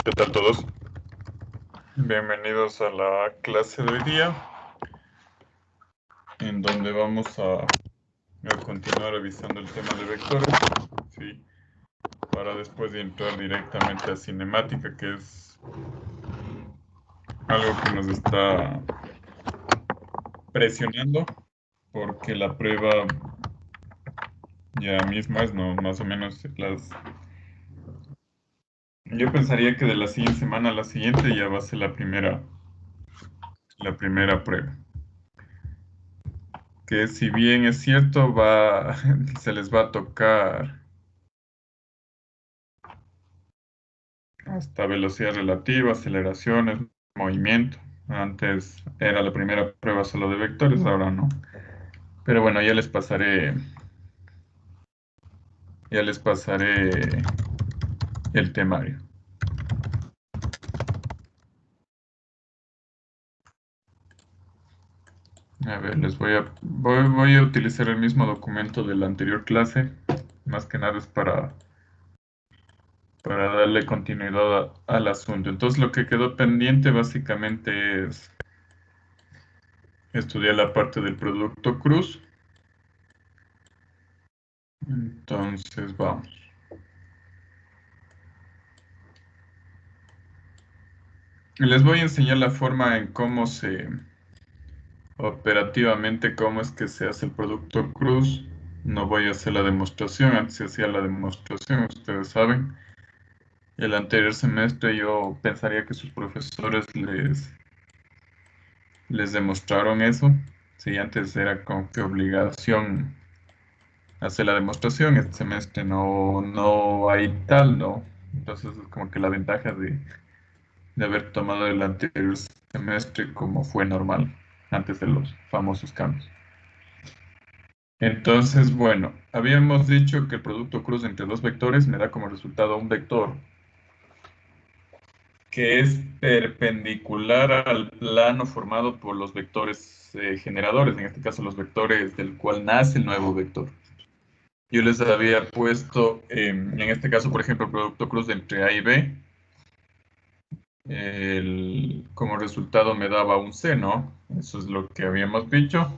¿Qué tal todos? Bienvenidos a la clase de hoy día, en donde vamos a continuar revisando el tema de vectores, ¿sí? Para después de entrar directamente a cinemática, que es algo que nos está presionando, porque la prueba ya misma es, ¿no? Más o menos las... Yo pensaría que de la siguiente semana a la siguiente ya va a ser la primera prueba. Que si bien es cierto, se les va a tocar hasta velocidad relativa, aceleraciones, movimiento. Antes era la primera prueba solo de vectores, ahora no. Pero bueno, ya les pasaré el temario. A ver, voy a utilizar el mismo documento de la anterior clase. Más que nada es para darle continuidad al asunto. Entonces lo que quedó pendiente básicamente es estudiar la parte del producto cruz. Entonces vamos. Les voy a enseñar la forma en operativamente cómo es que se hace el producto cruz. No voy a hacer la demostración, antes se hacía la demostración, ustedes saben. El anterior semestre yo pensaría que sus profesores les demostraron eso. Sí, antes era como que obligación hacer la demostración, este semestre no hay tal, ¿no? Entonces es como que la ventaja de haber tomado el anterior semestre como fue normal, antes de los famosos cambios. Entonces, bueno, habíamos dicho que el producto cruz entre dos vectores me da como resultado un vector que es perpendicular al plano formado por los vectores generadores, en este caso los vectores del cual nace el nuevo vector. Yo les había puesto, en este caso, por ejemplo, el producto cruz entre A y B, como resultado me daba un seno, eso es lo que habíamos dicho.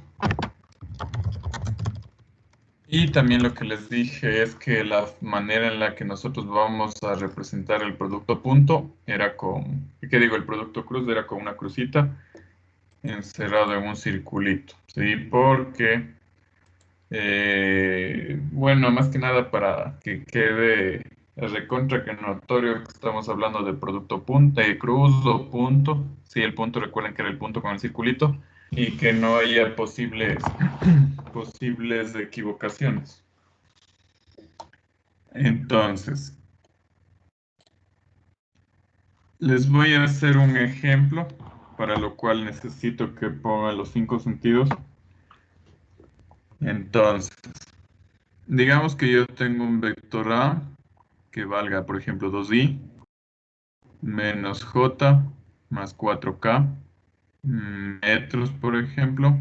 Y también lo que les dije es que la manera en la que nosotros vamos a representar el producto punto era ¿qué digo? El producto cruz era con una crucita encerrado en un circulito, ¿sí? Porque, bueno, más que nada para que quede recontra que notorio que estamos hablando de producto punta y cruz o punto, sí, el punto, recuerden que era el punto con el circulito, y que no haya posibles equivocaciones. Entonces, les voy a hacer un ejemplo, para lo cual necesito que ponga los 5 sentidos. Entonces, digamos que yo tengo un vector A que valga, por ejemplo, 2i menos j más 4k metros, por ejemplo.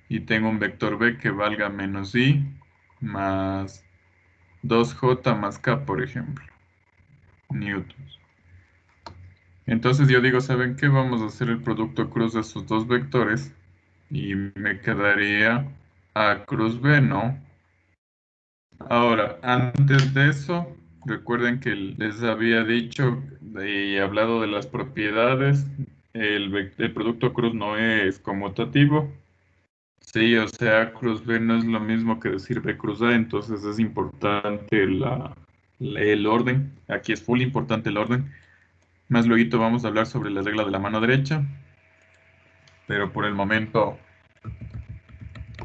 Y tengo un vector B que valga menos i más 2j más k, por ejemplo, newtons. Entonces yo digo, ¿saben qué? Vamos a hacer el producto cruz de esos dos vectores y me quedaría A cruz B, ¿no? Ahora, antes de eso, recuerden que les había dicho y hablado de las propiedades, el producto cruz no es conmutativo. Sí, o sea, A cruz B no es lo mismo que decir B cruz A, entonces es importante el orden. Aquí es full importante el orden. Más luego vamos a hablar sobre la regla de la mano derecha, pero por el momento,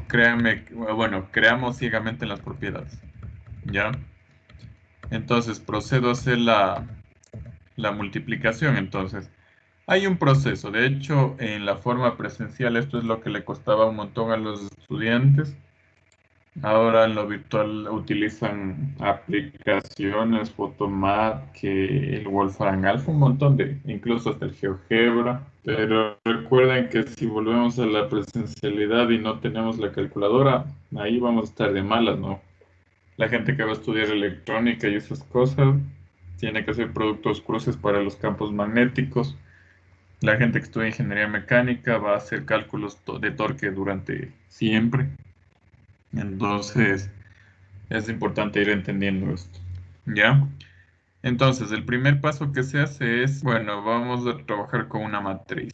créanme, bueno, creamos ciegamente en las propiedades, ¿ya? Entonces procedo a hacer la multiplicación. Entonces, hay un proceso. De hecho, en la forma presencial esto es lo que le costaba un montón a los estudiantes. Ahora en lo virtual utilizan aplicaciones, Photomat, que el Wolfram Alpha, un montón incluso hasta el GeoGebra. Pero recuerden que si volvemos a la presencialidad y no tenemos la calculadora, ahí vamos a estar de malas, ¿no? La gente que va a estudiar electrónica y esas cosas, tiene que hacer productos cruces para los campos magnéticos. La gente que estudia ingeniería mecánica va a hacer cálculos de torque durante siempre. Entonces, es importante ir entendiendo esto. ¿Ya? Entonces, el primer paso que se hace es, bueno, vamos a trabajar con una matriz.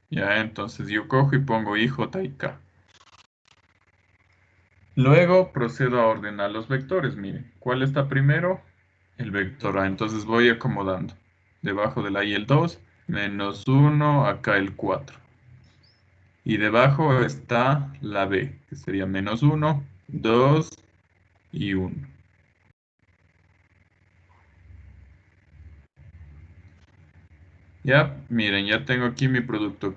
Ya, entonces yo cojo y pongo I, J y K. Luego procedo a ordenar los vectores. Miren, ¿cuál está primero? El vector A. Entonces voy acomodando. Debajo de la I el 2, menos 1, acá el 4. Y debajo está la B, que sería menos 1, 2 y 1. Ya, miren, ya tengo aquí mi producto,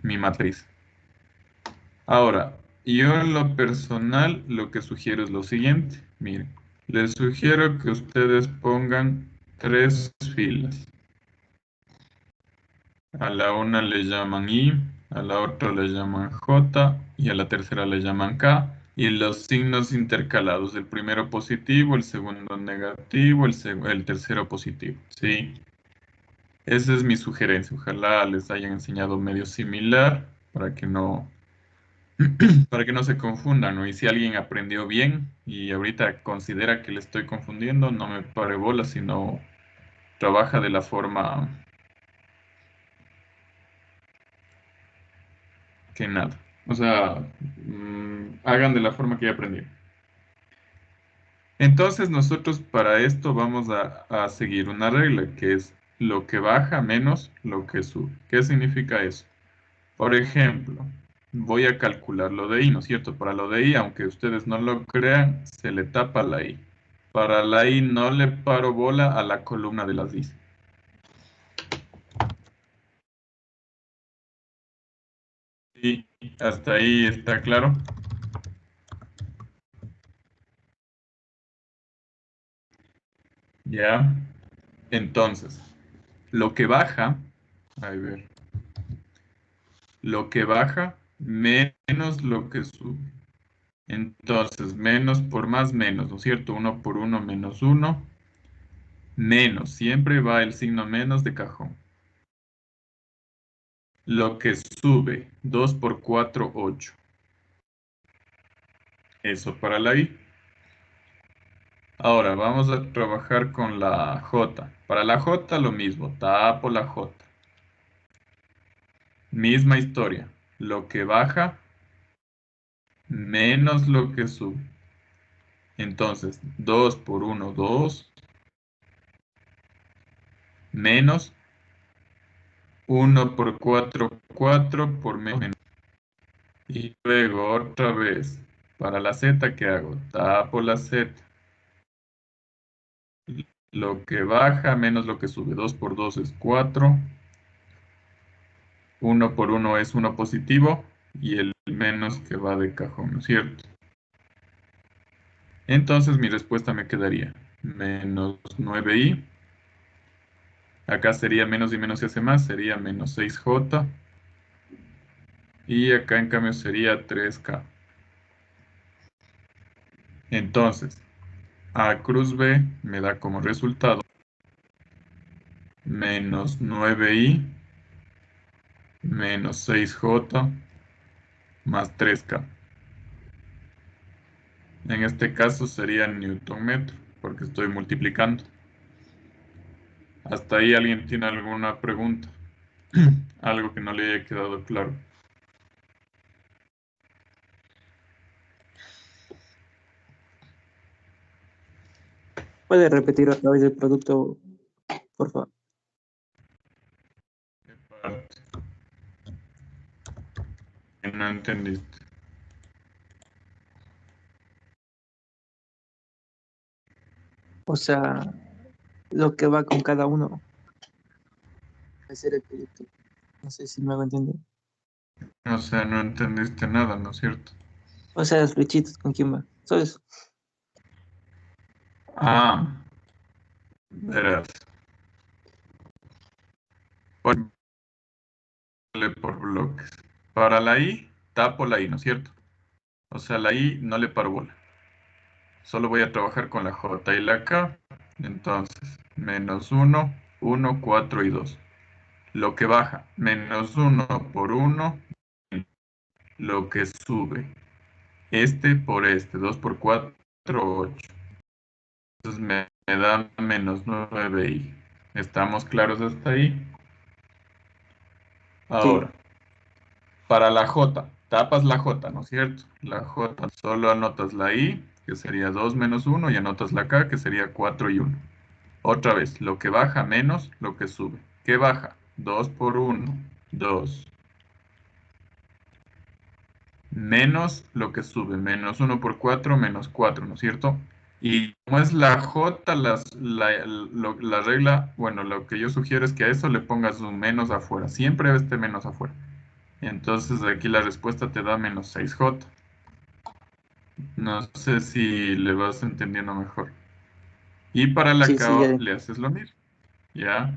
mi matriz. Ahora, yo en lo personal lo que sugiero es lo siguiente. Miren, les sugiero que ustedes pongan tres filas. A la una le llaman I, a la otra le llaman J y a la tercera le llaman K. Y los signos intercalados, el primero positivo, el segundo negativo, el tercero positivo. ¿Sí? Esa es mi sugerencia. Ojalá les hayan enseñado medio similar para que no se confundan, ¿no? Y si alguien aprendió bien y ahorita considera que le estoy confundiendo, no me pare bola, sino trabaja de la forma que nada. O sea, hagan de la forma que ya aprendí. Entonces nosotros para esto vamos a seguir una regla que es lo que baja menos lo que sube. ¿Qué significa eso? Por ejemplo, voy a calcular lo de I, ¿no es cierto? Para lo de I, aunque ustedes no lo crean, se le tapa la I. Para la I no le paro bola a la columna de las I. Y hasta ahí está claro. Ya. Entonces, lo que baja, a ver, lo que baja menos lo que sube. Entonces, menos por más menos, ¿no es cierto? Uno por uno menos uno, menos. Siempre va el signo menos de cajón. Lo que sube, 2 por 4 8. Eso para la I. Ahora vamos a trabajar con la J. Para la J lo mismo, tapo la J. Misma historia. Lo que baja menos lo que sube. Entonces, 2 por uno 2, menos uno por 4 4 por menos. Y luego otra vez, para la Z, ¿qué hago? Tapo la Z. Lo que baja menos lo que sube. 2 por 2 es 4. Uno por uno es uno positivo. Y el menos que va de cajón, ¿no es cierto? Entonces mi respuesta me quedaría menos 9i. Acá sería menos y menos se hace más. Sería menos 6j. Y acá en cambio sería 3k. Entonces, A cruz B me da como resultado menos 9i menos 6j más 3k. En este caso sería newton metro, porque estoy multiplicando. ¿Hasta ahí alguien tiene alguna pregunta? Algo que no le haya quedado claro. ¿Puede repetir otra vez el producto, por favor? ¿Qué parte? Que no entendiste. O sea, lo que va con cada uno. Hacer el producto. No sé si me hago entender. O sea, no entendiste nada, ¿no es cierto? O sea, las flechitas con quién va. Solo eso. Ah, verás. Ponle por bloques. Para la I, tapo la I, ¿no es cierto? O sea, la I no le paro bola. Solo voy a trabajar con la J y la K. Entonces, menos 1, 1, 4 y 2. Lo que baja, menos 1 por 1, lo que sube. Este por este, 2 por 4, 8. Entonces me da menos 9i. ¿Estamos claros hasta ahí? Sí, Ahora, para la J, tapas la J, ¿no es cierto? La J, solo anotas la I, que sería 2 menos 1, y anotas la K, que sería 4 y 1. Otra vez, lo que baja menos lo que sube. ¿Qué baja? 2 por 1, 2. Menos lo que sube, menos 1 por 4, menos 4, ¿no es cierto? Y como es la J, la regla, bueno, lo que yo sugiero es que a eso le pongas un menos afuera, siempre este menos afuera. Entonces aquí la respuesta te da menos 6J. No sé si le vas entendiendo mejor. Y para la sí, sí, K ya. le haces lo mismo, ¿ya?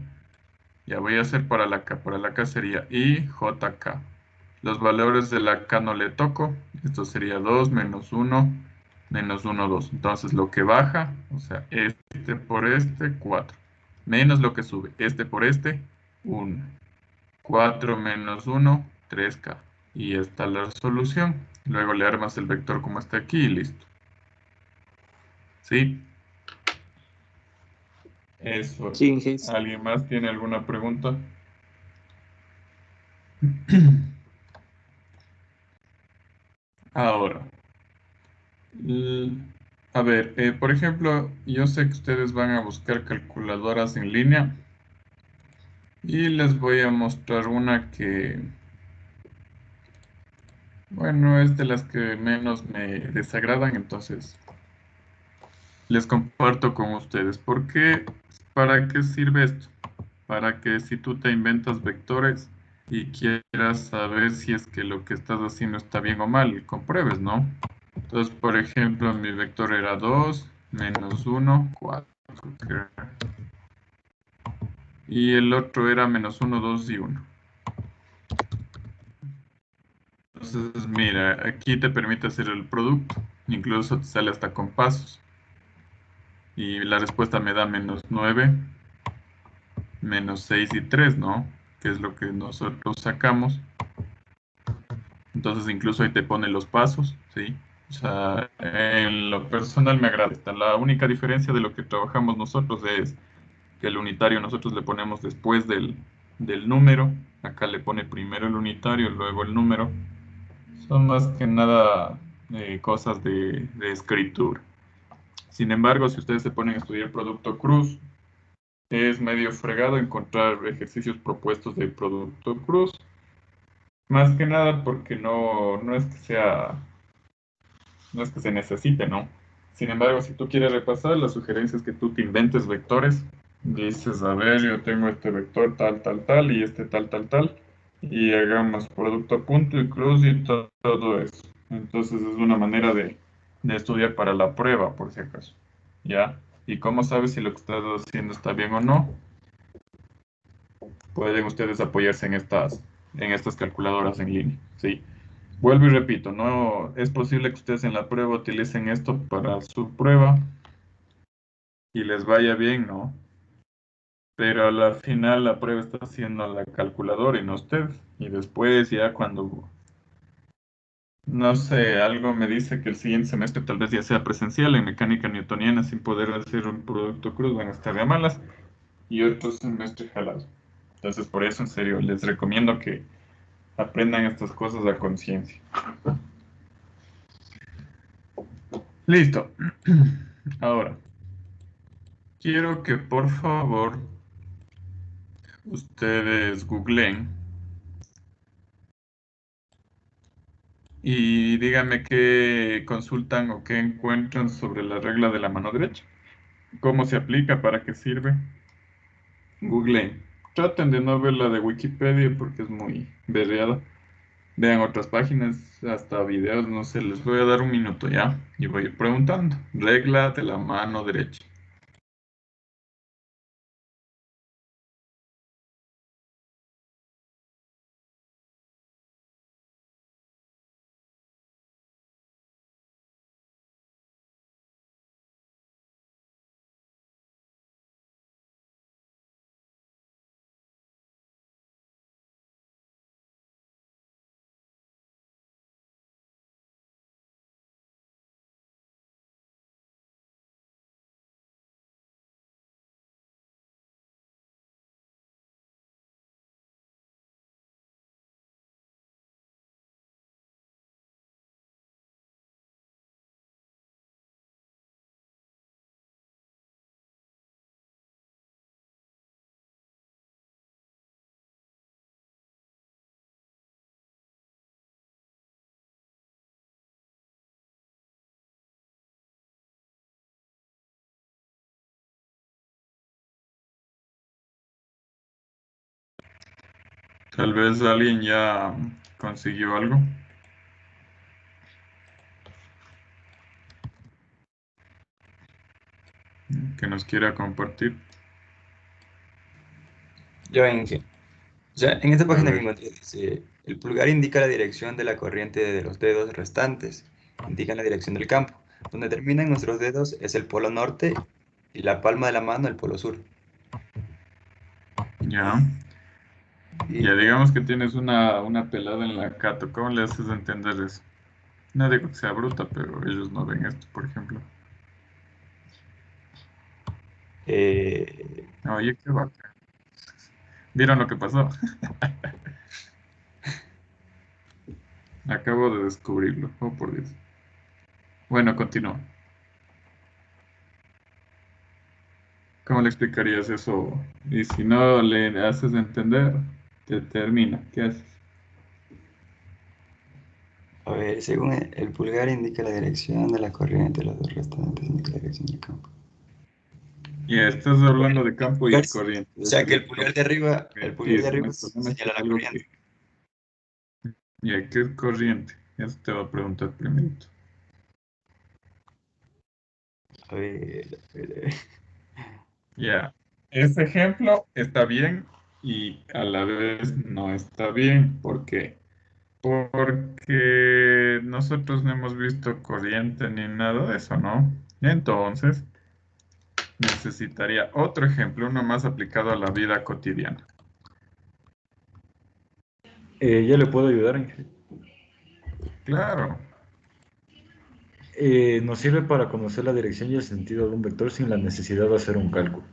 Ya voy a hacer para la K. Para la K sería IJK. Los valores de la K no le toco. Esto sería 2 menos 1 menos 1, 2. Entonces lo que baja, o sea, este por este, 4. Menos lo que sube, este por este, 1. 4 menos 1, 3K. Y esta es la solución. Luego le armas el vector como está aquí y listo. ¿Sí? Eso Sí, es. Inges. ¿Alguien más tiene alguna pregunta? Ahora, l- a ver, por ejemplo, yo sé que ustedes van a buscar calculadoras en línea y les voy a mostrar una que, bueno, es de las que menos me desagradan, entonces les comparto con ustedes. ¿Por qué? ¿Para qué sirve esto? Para que si tú te inventas vectores y quieras saber si es que lo que estás haciendo está bien o mal, compruebes, ¿no? Entonces, por ejemplo, mi vector era 2 menos 1 4 y el otro era menos 1 2 y 1. Entonces, mira, aquí te permite hacer el producto, incluso te sale hasta con pasos. Y la respuesta me da menos 9 menos 6 y 3, ¿no? Que es lo que nosotros sacamos. Entonces, incluso ahí te pone los pasos, ¿sí? O sea, en lo personal me agrada. La única diferencia de lo que trabajamos nosotros es que el unitario nosotros le ponemos después del número. Acá le pone primero el unitario, luego el número. Son más que nada cosas de escritura. Sin embargo, si ustedes se ponen a estudiar producto cruz, es medio fregado encontrar ejercicios propuestos de producto cruz. Más que nada porque no es que sea, no es que se necesite, ¿no? Sin embargo, si tú quieres repasar, la sugerencia es que tú te inventes vectores. Dices, a ver, yo tengo este vector tal, tal, tal y este tal, tal, tal. Y hagamos producto punto y cruz y todo eso. Entonces es una manera de estudiar para la prueba, por si acaso. ¿Ya? ¿Y cómo sabes si lo que estás haciendo está bien o no? Pueden ustedes apoyarse en estas calculadoras en línea. ¿Sí? Vuelvo y repito, no es posible que ustedes en la prueba utilicen esto para su prueba y les vaya bien, ¿no? Pero a la final la prueba está haciendo la calculadora y no ustedes. Y después ya cuando, no sé, algo me dice que el siguiente semestre tal vez ya sea presencial en mecánica newtoniana sin poder hacer un producto cruz, van a estar de malas y otro semestre jalado. Entonces por eso en serio les recomiendo que aprendan estas cosas a conciencia. Listo. Ahora, quiero que por favor ustedes googleen y díganme qué consultan o qué encuentran sobre la regla de la mano derecha. ¿Cómo se aplica? ¿Para qué sirve? Googleen. Traten de no ver la de Wikipedia porque es muy berreada. Vean otras páginas, hasta videos, no sé, les voy a dar un minuto ya y voy a ir preguntando. Regla de la mano derecha. Tal vez alguien ya consiguió algo. Que nos quiera compartir. Yo en, o sea, en esta A página que ver, encontré dice, el pulgar indica la dirección de la corriente de los dedos restantes, indican la dirección del campo. Donde terminan nuestros dedos es el polo norte y la palma de la mano el polo sur. ya. Y Ya digamos que tienes una pelada en la cato. ¿Cómo le haces entender eso? No digo que sea bruta, pero ellos no ven esto, por ejemplo. eh, Oye, qué bacán. ¿Vieron lo que pasó? Acabo de descubrirlo. Oh, por Dios. Bueno, continúa. ¿Cómo le explicarías eso? Y si no le haces entender, te termina. ¿Qué haces? a ver, según el pulgar indica la dirección de la corriente, los dos restantes indican la dirección del campo. Ya estás hablando de campo Pulgar, y corriente. o Yo sea que quería el pulgar de sí, no arriba hay problema, es que señala es la algo corriente. que... Ya, ¿qué es corriente? Eso te va a preguntar primero. A ver. Ya, ese ejemplo está bien y a la vez no está bien. ¿Por qué? Porque nosotros no hemos visto corriente ni nada de eso, ¿no? Entonces, necesitaría otro ejemplo, uno más aplicado a la vida cotidiana. Yo le puedo ayudar, Ángel. Claro, Nos sirve para conocer la dirección y el sentido de un vector sin la necesidad de hacer un cálculo.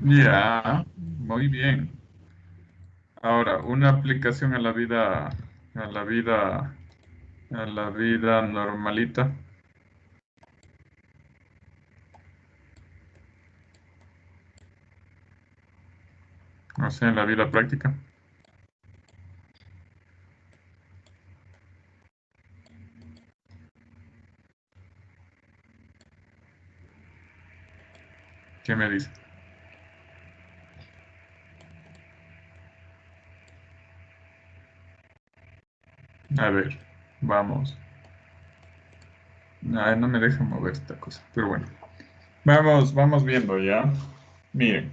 ya, muy bien. Ahora, una aplicación a la vida, a la vida normalita, o sea, en la vida práctica. ¿Qué me dice? A ver, vamos. Ay, no me deja mover esta cosa, pero bueno. Vamos viendo ya. Miren,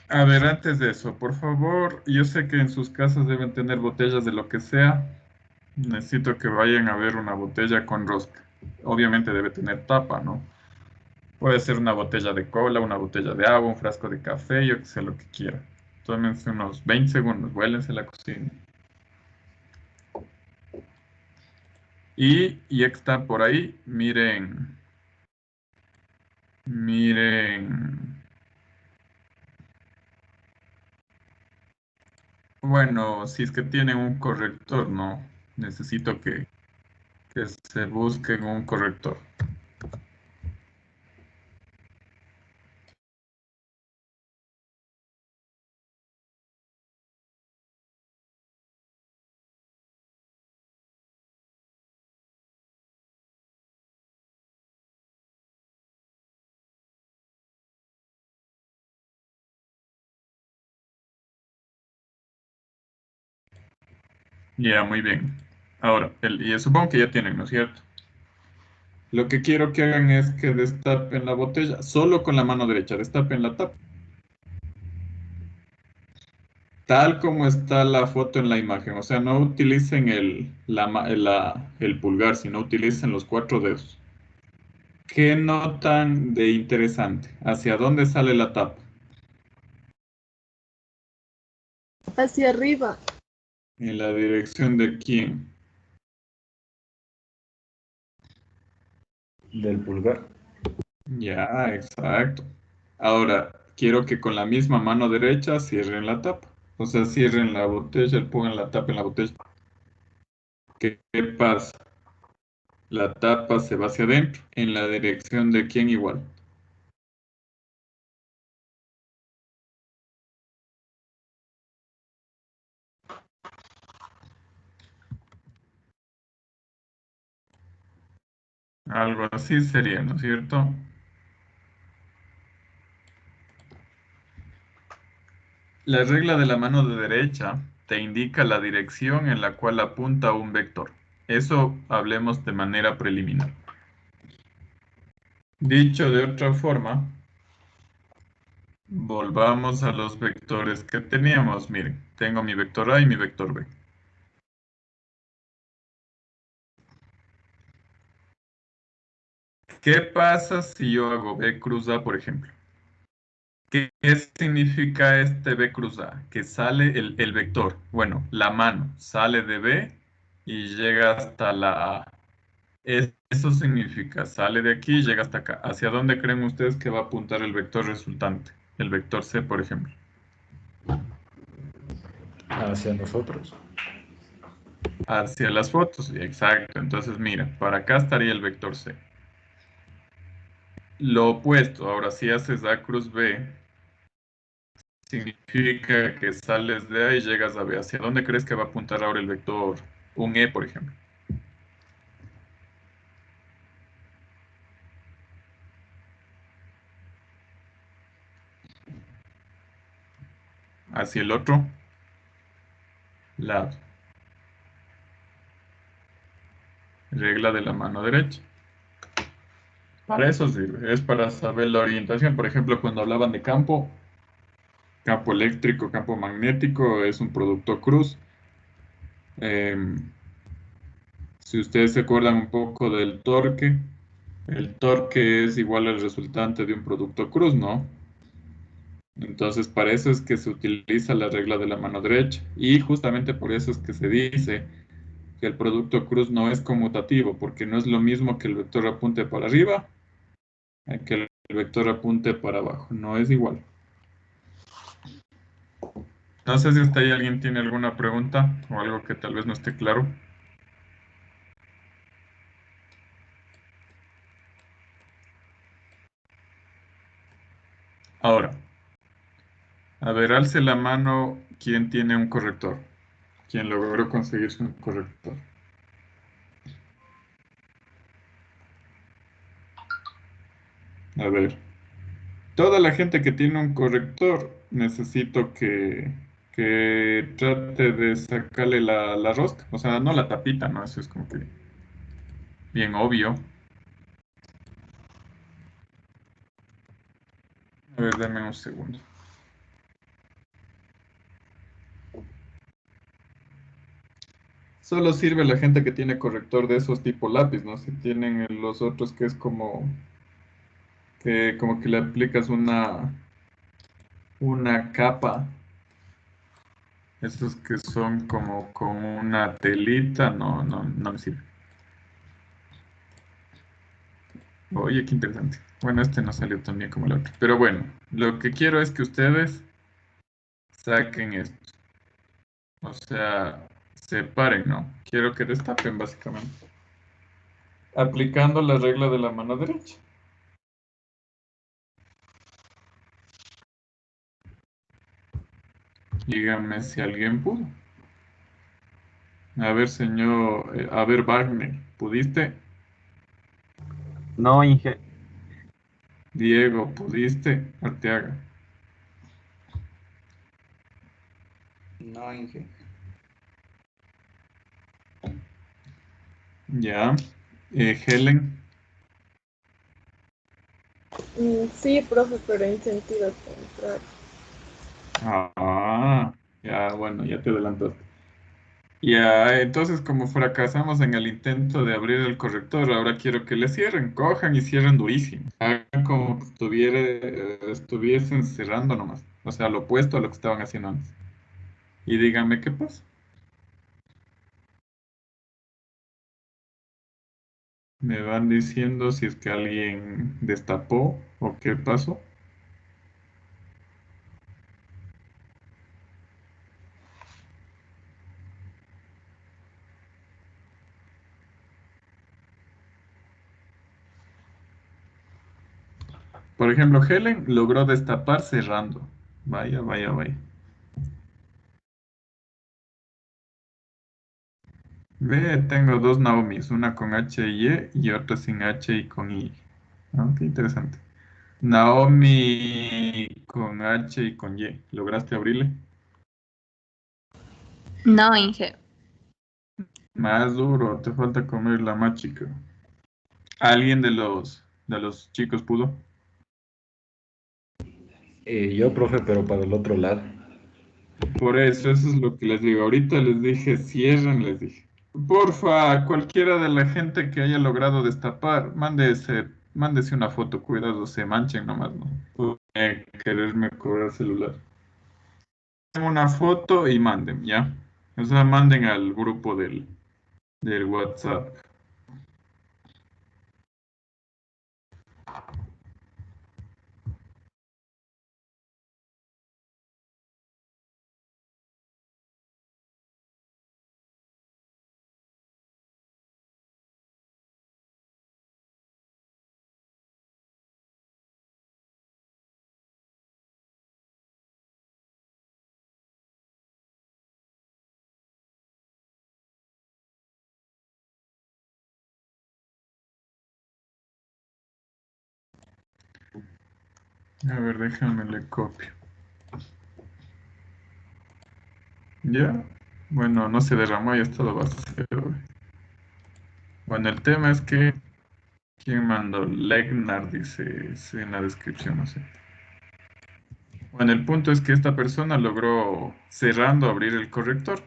a ver, antes de eso, por favor, yo sé que en sus casas deben tener botellas de lo que sea. Necesito que vayan a ver una botella con rosca. Obviamente debe tener tapa, ¿no? Puede ser una botella de cola, una botella de agua, un frasco de café, yo que sé lo que quiera. Tómense unos 20 segundos, vuélense a la cocina. Y ya que están por ahí, miren. Bueno, si es que tienen un corrector, no. Necesito que se busquen un corrector. Ya, muy bien. Ahora, y supongo que ya tienen, ¿no es cierto? Lo que quiero que hagan es que destapen la botella, solo con la mano derecha, destapen la tapa, tal como está la foto en la imagen. O sea, no utilicen el pulgar, sino utilicen los cuatro dedos. ¿Qué notan de interesante? ¿Hacia dónde sale la tapa? Hacia arriba. ¿En la dirección de quién? Del pulgar. Ya, exacto. Ahora, quiero que con la misma mano derecha cierren la tapa. O sea, cierren la botella y pongan la tapa en la botella. ¿Qué pasa? La tapa se va hacia adentro, en la dirección de quién igual. Algo así sería, ¿no es cierto? La regla de la mano de derecha te indica la dirección en la cual apunta un vector. Eso hablemos de manera preliminar. Dicho de otra forma, volvamos a los vectores que teníamos. Miren, tengo mi vector A y mi vector B. ¿Qué pasa si yo hago B cruz A, por ejemplo? ¿Qué significa este B cruz A? Que sale el vector, bueno, la mano, sale de B y llega hasta la A. Eso significa, sale de aquí y llega hasta acá. ¿Hacia dónde creen ustedes que va a apuntar el vector resultante? El vector C, por ejemplo. Hacia nosotros. Hacia las fotos, exacto. Entonces, mira, para acá estaría el vector C. Lo opuesto, ahora si haces A cruz B, significa que sales de A y llegas a B. ¿Hacia dónde crees que va a apuntar ahora el vector? Un E, por ejemplo. Hacia el otro lado. Regla de la mano derecha. Para eso sirve, es para saber la orientación. Por ejemplo, cuando hablaban de campo, campo eléctrico, campo magnético, es un producto cruz. Si ustedes se acuerdan un poco del torque, el torque es igual al resultante de un producto cruz, ¿no? Entonces, para eso es que se utiliza la regla de la mano derecha. Y justamente por eso es que se dice que el producto cruz no es conmutativo, porque no es lo mismo que el vector apunte para arriba que el vector apunte para abajo. No es igual. No sé si hasta ahí alguien tiene alguna pregunta o algo que tal vez no esté claro. Ahora, a ver, alce la mano quien tiene un corrector. Quien logró conseguirse un corrector. A ver, toda la gente que tiene un corrector, necesito que trate de sacarle la rosca. O sea, no la tapita, ¿no? Eso es como que bien obvio. A ver, dame un segundo. Solo sirve la gente que tiene corrector de esos tipo lápiz, ¿no? Si tienen los otros que es como que le aplicas una capa, esos que son como con una telita, no me sirve. Oye, qué interesante. Bueno, este no salió tan bien como el otro. Pero bueno, lo que quiero es que ustedes saquen esto. O sea, separen, ¿no? Quiero que destapen básicamente. Aplicando la regla de la mano derecha. Díganme si alguien pudo. A ver, señor, a ver, Wagner, ¿pudiste? No, Inge. Diego, ¿pudiste? Arteaga. No, Inge. Ya. Helen. Sí, profe, pero en sentido contrario. Ya, bueno, ya te adelantaste. Ya, entonces como fracasamos en el intento de abrir el corrector, ahora quiero que le cierren, cojan y cierren durísimo. Hagan como que estuviesen cerrando nomás. O sea, lo opuesto a lo que estaban haciendo antes. Y díganme qué pasa. Me van diciendo si es que alguien destapó o qué pasó. Por ejemplo, Helen logró destapar cerrando. Vaya, vaya, vaya. Ve, tengo dos Naomis, una con H y E y otra sin H y con I. Ah, qué interesante. Naomi con H y con Y. ¿Lograste abrirle? No, Inge. Más duro, te falta comer la más chica. ¿Alguien de los chicos pudo? Yo, profe, pero para el otro lado. Por eso es lo que les digo. Ahorita les dije, cierren, les dije. Porfa, cualquiera de la gente que haya logrado destapar, mándese una foto, cuidado, se manchen nomás, ¿no? Por quererme cobrar celular. Una foto y manden, ¿ya? O sea, manden al grupo del WhatsApp. A ver, déjame le copio. ¿Ya? Bueno, no se derramó, ya está vacío. Bueno, el tema es que... ¿Quién mandó? Legnar dice sí, en la descripción, no sé. Bueno, el punto es que esta persona logró, cerrando, abrir el corrector.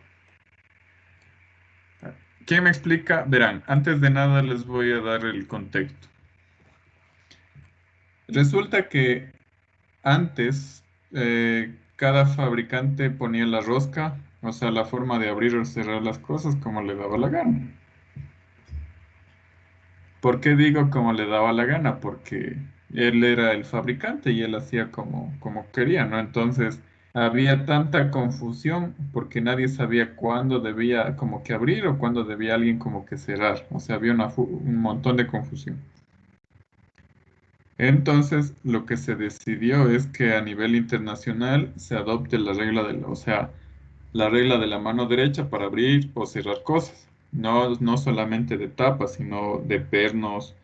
¿Quién me explica? Verán, antes de nada les voy a dar el contexto. Resulta que antes cada fabricante ponía la rosca, o sea, la forma de abrir o cerrar las cosas como le daba la gana. ¿Por qué digo como le daba la gana? Porque él era el fabricante y él hacía como quería, ¿no? Entonces había tanta confusión porque nadie sabía cuándo debía como que abrir o cuándo debía alguien como que cerrar. O sea, había un montón de confusión. Entonces, lo que se decidió es que a nivel internacional se adopte la regla o sea, la regla de la mano derecha para abrir o cerrar cosas. No, no solamente de tapas, sino de pernos,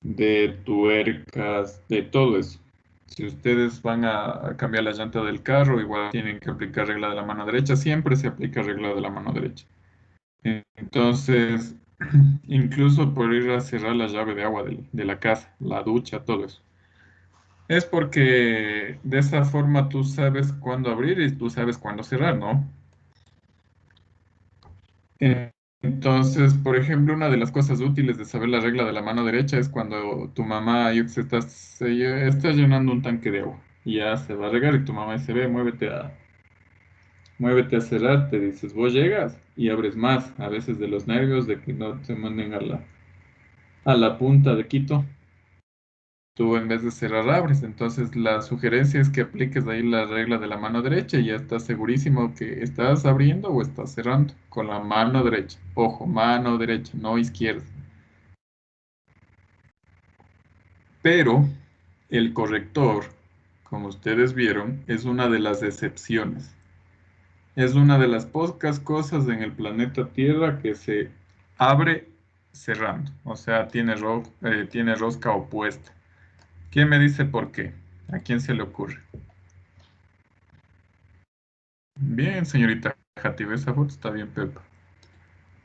de tuercas, de todo eso. Si ustedes van a cambiar la llanta del carro, igual tienen que aplicar regla de la mano derecha. Siempre se aplica regla de la mano derecha. Entonces, incluso por ir a cerrar la llave de agua de la casa, la ducha, todo eso. Es porque de esa forma tú sabes cuándo abrir y tú sabes cuándo cerrar, ¿no? Entonces, por ejemplo, una de las cosas útiles de saber la regla de la mano derecha es cuando tu mamá, yo que sé, está llenando un tanque de agua y ya se va a regar y tu mamá dice, ve, muévete a cerrar, te dices, vos llegas y abres más, a veces de los nervios de que no te manden a la punta de Quito. Tú en vez de cerrar abres, entonces la sugerencia es que apliques ahí la regla de la mano derecha y ya estás segurísimo que estás abriendo o estás cerrando con la mano derecha. Ojo, mano derecha, no izquierda. Pero el corrector, como ustedes vieron, es una de las excepciones. Es una de las pocas cosas en el planeta Tierra que se abre cerrando, o sea, tiene rosca opuesta. ¿Quién me dice por qué? ¿A quién se le ocurre? Bien, señorita Jati, esa foto está bien, Pepa.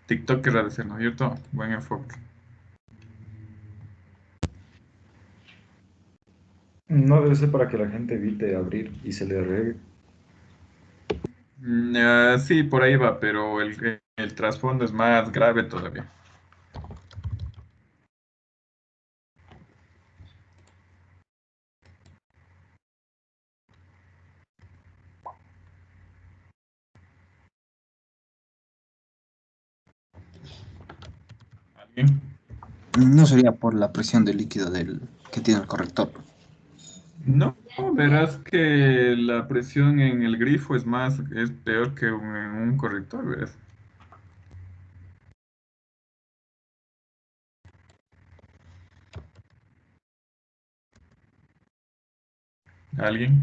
TikTok querrá decir, ¿no es cierto? Buen enfoque. No debe ser para que la gente evite abrir y se le regue. Sí, por ahí va, pero el trasfondo es más grave todavía. ¿Alguien? No sería por la presión de líquido que tiene el corrector. No, verás que la presión en el grifo es peor que en un corrector, verás. ¿Alguien?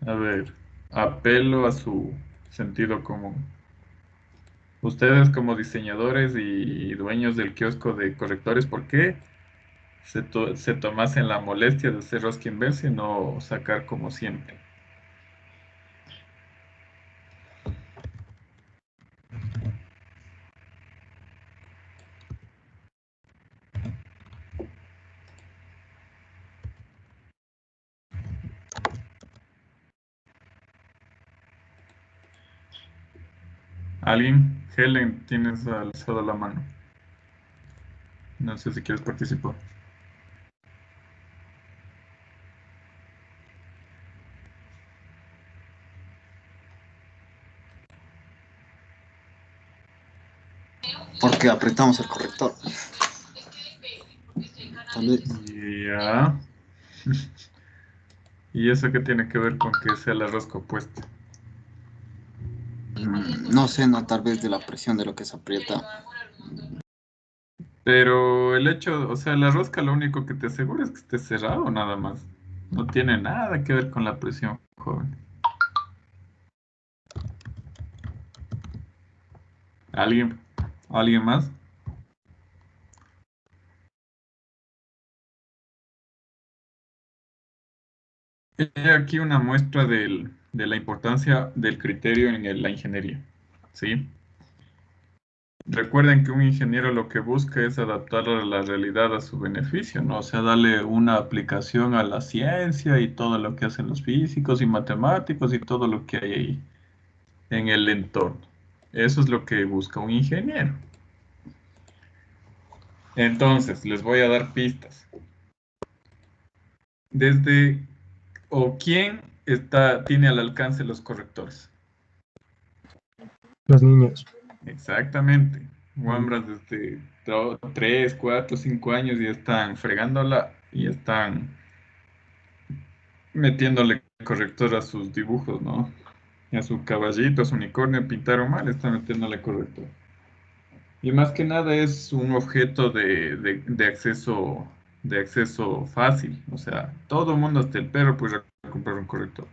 A ver, apelo a su sentido común. Ustedes como diseñadores y dueños del kiosco de correctores, ¿por qué se tomasen la molestia de hacer rosca inversa y no sacar como siempre. ¿Alguien? Helen, tienes alzado la mano. No sé si quieres participar. Porque apretamos el corrector. Tal vez. Ya. ¿Y eso qué tiene que ver con que sea la rosca opuesta? No sé, no, tal vez de la presión de lo que se aprieta. Pero el hecho, o sea, la rosca lo único que te asegura es que esté cerrado nada más. No tiene nada que ver con la presión, joven. ¿Alguien? ¿Alguien más? He aquí una muestra de la importancia del criterio en la ingeniería, ¿sí? Recuerden que un ingeniero lo que busca es adaptar la realidad a su beneficio, ¿no? O sea, darle una aplicación a la ciencia y todo lo que hacen los físicos y matemáticos y todo lo que hay ahí en el entorno. Eso es lo que busca un ingeniero. Entonces, les voy a dar pistas. Desde, o quién tiene al alcance los correctores. Los niños. Exactamente. Wambras desde 3, 4, 5 años ya están fregándola y están metiéndole corrector a sus dibujos, ¿no? Y a su caballito, a su unicornio, pintaron mal, están metiéndole corrector. Y más que nada es un objeto de acceso fácil. O sea, todo el mundo, hasta el perro, puede comprar un corrector.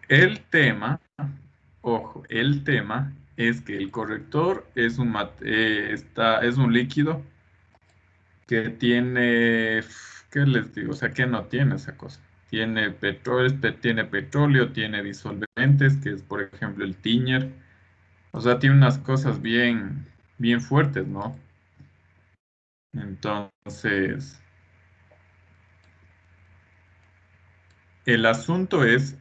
El tema, ojo, el tema es que el corrector es es un líquido que tiene, ¿qué les digo? O sea, que no tiene esa cosa. Tiene petróleo, tiene disolventes, que es por ejemplo el tiñer. O sea, tiene unas cosas bien fuertes, ¿no? Entonces, el asunto es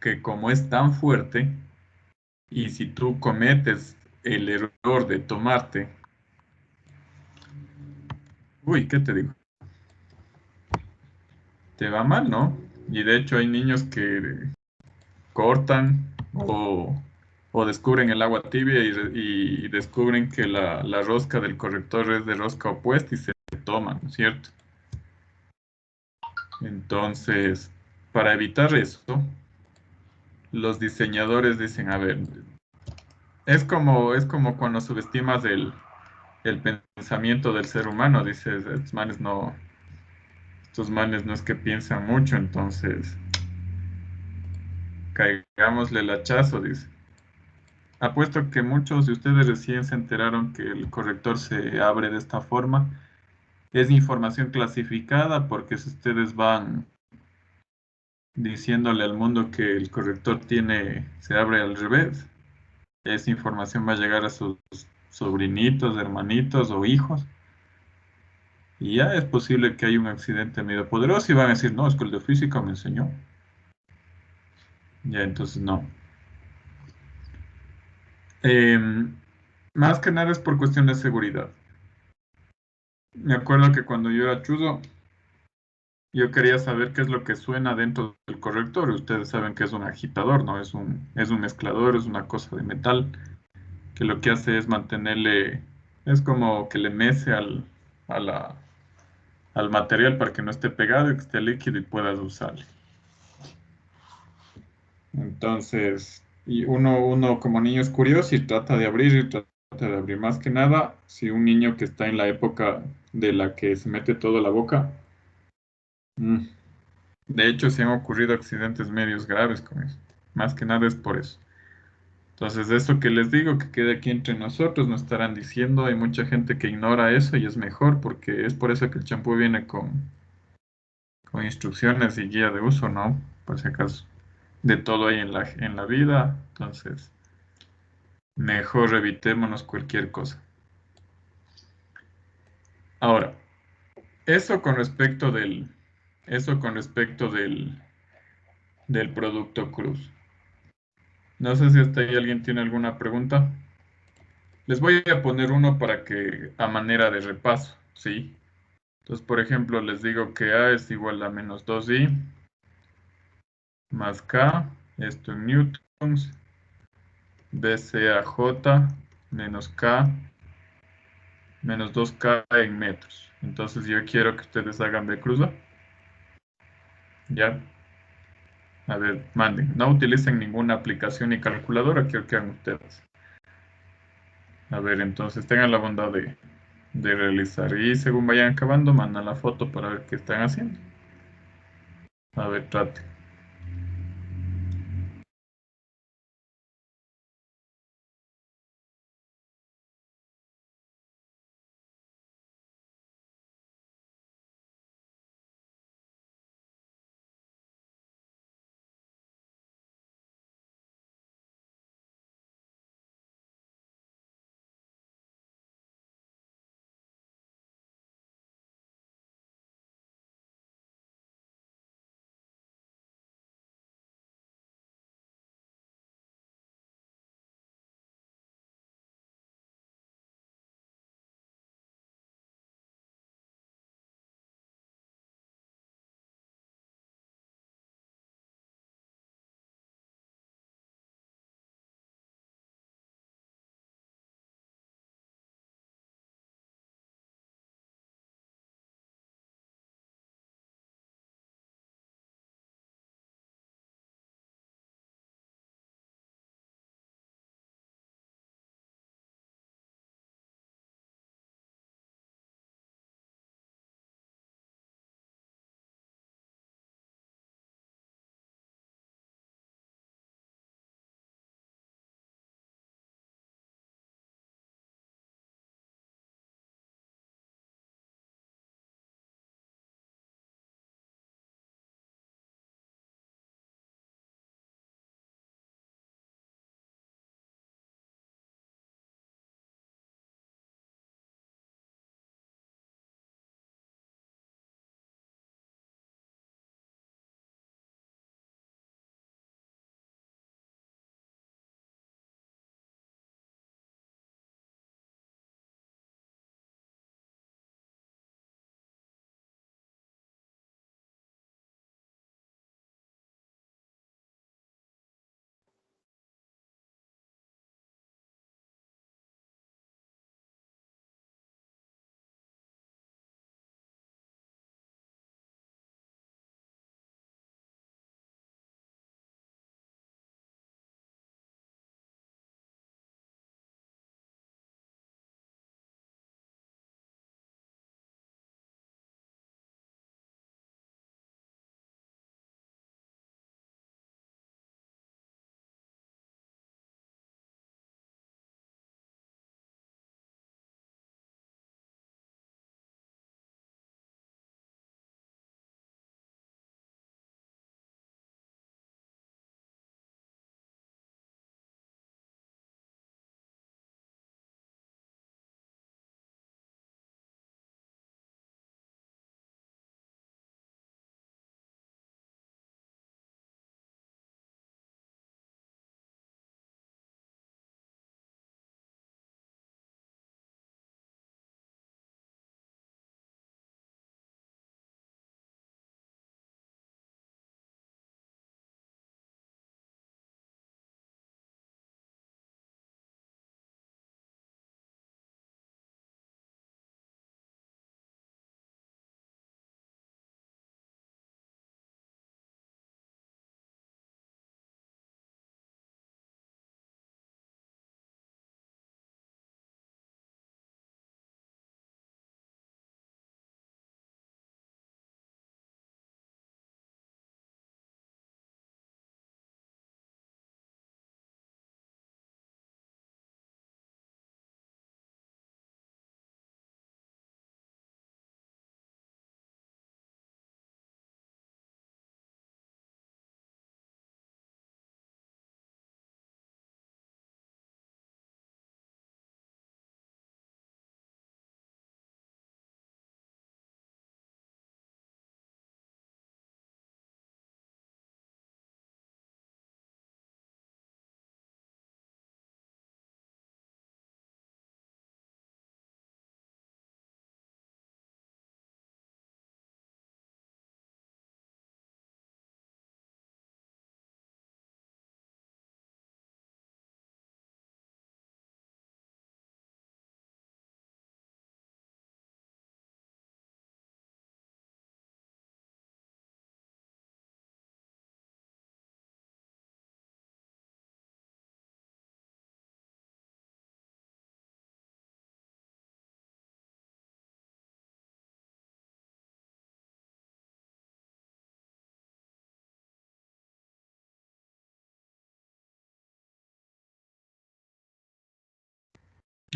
que como es tan fuerte, y si tú cometes el error de tomarte, uy, ¿qué te digo? Te va mal, ¿no? Y de hecho hay niños que cortan o descubren el agua tibia y descubren que la rosca del corrector es de rosca opuesta y se toman, ¿no es cierto? Entonces, para evitar eso, los diseñadores dicen, a ver, es como cuando subestimas el pensamiento del ser humano, dices, estos manes no es que piensan mucho, entonces caigámosle el hachazo, dice. Apuesto que muchos de ustedes recién se enteraron que el corrector se abre de esta forma. Es información clasificada porque si ustedes van diciéndole al mundo que el corrector se abre al revés, esa información va a llegar a sus sobrinitos, hermanitos o hijos. Y ya es posible que haya un accidente medio poderoso y van a decir, no, es que el de física me enseñó. Ya, entonces no. Más que nada es por cuestión de seguridad. Me acuerdo que cuando yo era chuzo, yo quería saber qué es lo que suena dentro del corrector. Ustedes saben que es un agitador, ¿no? Es un mezclador, es una cosa de metal que lo que hace es mantenerle, es como que le mece a la, al material para que no esté pegado y que esté líquido y puedas usarlo. Entonces, y uno como niño es curioso y trata de abrir y trata de abrir. Más que nada, si un niño que está en la época de la que se mete todo a la boca, de hecho se han ocurrido accidentes medios graves con eso. Más que nada es por eso. Entonces, esto que les digo, que quede aquí entre nosotros, nos estarán diciendo, hay mucha gente que ignora eso y es mejor porque es por eso que el champú viene con instrucciones y guía de uso, ¿no? Por si acaso, de todo hay en la vida, entonces, mejor evitémonos cualquier cosa. Ahora, eso con respecto del producto Cruz. No sé si hasta ahí alguien tiene alguna pregunta. Les voy a poner uno para que, a manera de repaso, ¿sí? Entonces, por ejemplo, les digo que A es igual a menos 2i más K, esto en newtons, BCAJ menos K menos 2K en metros. Entonces, yo quiero que ustedes hagan de cruza. Ya, a ver, manden. No utilicen ninguna aplicación ni calculadora, quiero que hagan ustedes. A ver, entonces tengan la bondad de realizar. Y según vayan acabando, mandan la foto para ver qué están haciendo. A ver, traten.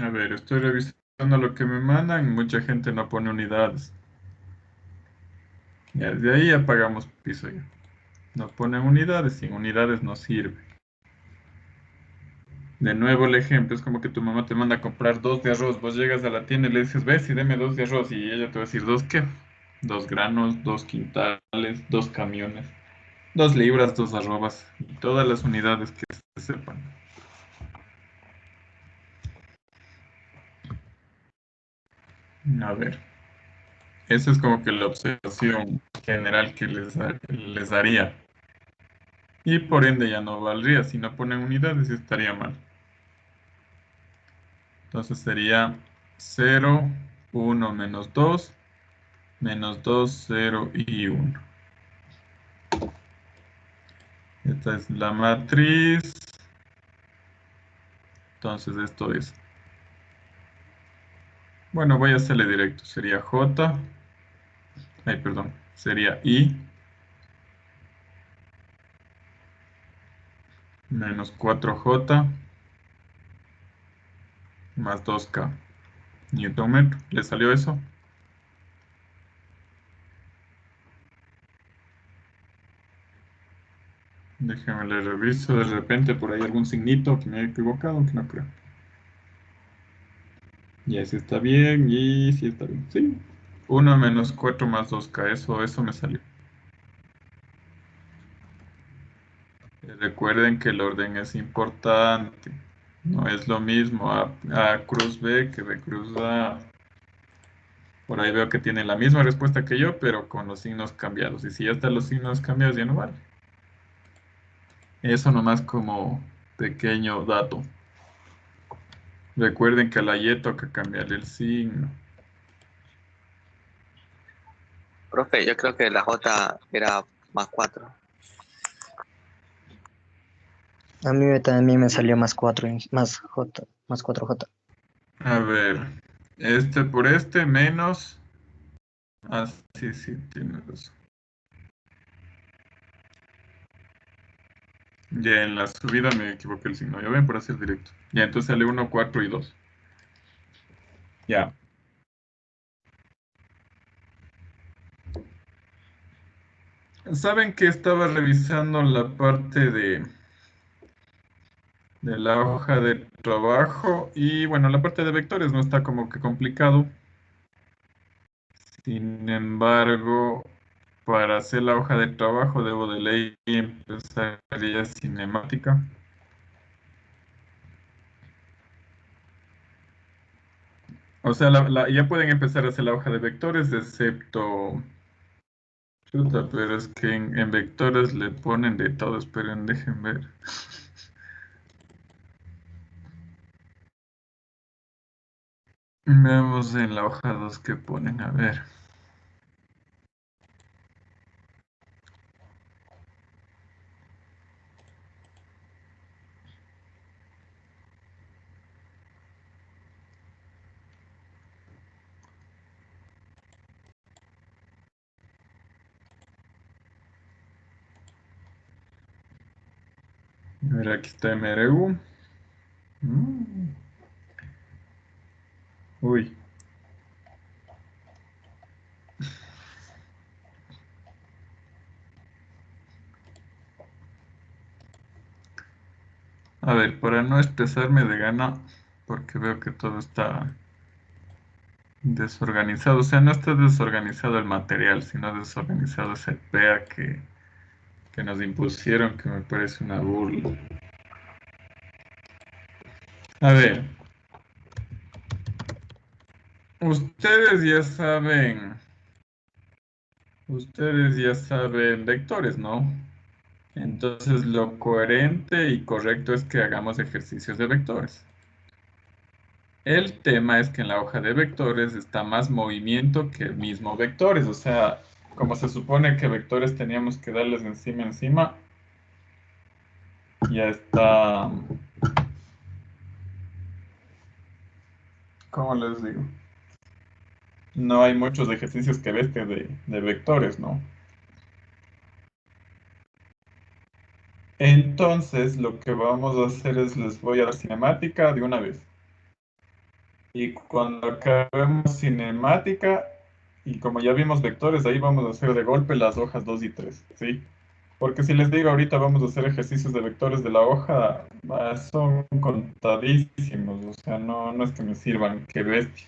A ver, estoy revisando lo que me mandan. Mucha gente no pone unidades. Ya, de ahí apagamos piso ya. No ponen unidades, sin unidades no sirve. De nuevo el ejemplo, es como que tu mamá te manda a comprar 2 de arroz. Vos llegas a la tienda y le dices, ves y deme 2 de arroz. Y ella te va a decir, ¿2 qué? 2 granos, 2 quintales, 2 camiones, 2 libras, 2 arrobas. Y todas las unidades que se sepan. A ver, esa es como que la observación general que les daría. Y por ende ya no valdría. Si no ponen unidades estaría mal. Entonces sería 0, 1 menos 2, menos 2, 0 y 1. Esta es la matriz. Entonces esto es. Bueno, voy a hacerle directo. Sería J. Ay, perdón. Sería I. Menos 4J. Más 2K. Newton metro. ¿Le salió eso? Déjenme le reviso. De repente por ahí algún signito que me haya equivocado, aunque no creo. Y así está bien. Y sí está bien. Sí. 1 menos 4 más 2K. Eso me salió. Recuerden que el orden es importante. No es lo mismo A cruz B que B cruz A. Por ahí veo que tiene la misma respuesta que yo, pero con los signos cambiados. Y si ya están los signos cambiados, ya no vale. Eso nomás como pequeño dato. Recuerden que a la Y toca cambiarle el signo. Profe, yo creo que la J era más 4. A mí también me salió más 4, más J, más 4J. A ver, este por este menos... Ah, sí, tiene razón. Ya en la subida me equivoqué el signo. Ya ven por hacer directo. Ya entonces sale 1, 4 y 2. Ya. Saben que estaba revisando la parte de la hoja de trabajo y bueno, la parte de vectores no está como que complicado. Sin embargo, para hacer la hoja de trabajo debo de ley empezar ya cinemática. O sea, ya pueden empezar a hacer la hoja de vectores, excepto... Chuta, pero es que en vectores le ponen de todo. Esperen, dejen ver. Veamos en la hoja 2 que ponen, a ver. A ver, aquí está MRU. Uy. A ver, para no estresarme de gana, porque veo que todo está desorganizado. O sea, no está desorganizado el material, sino desorganizado ese PEA que nos impusieron, que me parece una burla. A ver. Ustedes ya saben vectores, ¿no? Entonces lo coherente y correcto es que hagamos ejercicios de vectores. El tema es que en la hoja de vectores está más movimiento que el mismo vectores. O sea, como se supone que vectores teníamos que darles encima, ya está... ¿Cómo les digo? No hay muchos ejercicios que ves de vectores, ¿no? Entonces, lo que vamos a hacer es les voy a dar cinemática de una vez. Y cuando acabemos cinemática, y como ya vimos vectores, ahí vamos a hacer de golpe las hojas 2 y 3, ¿sí? Porque si les digo ahorita vamos a hacer ejercicios de vectores de la hoja, son contadísimos, o sea, no es que me sirvan, qué bestia.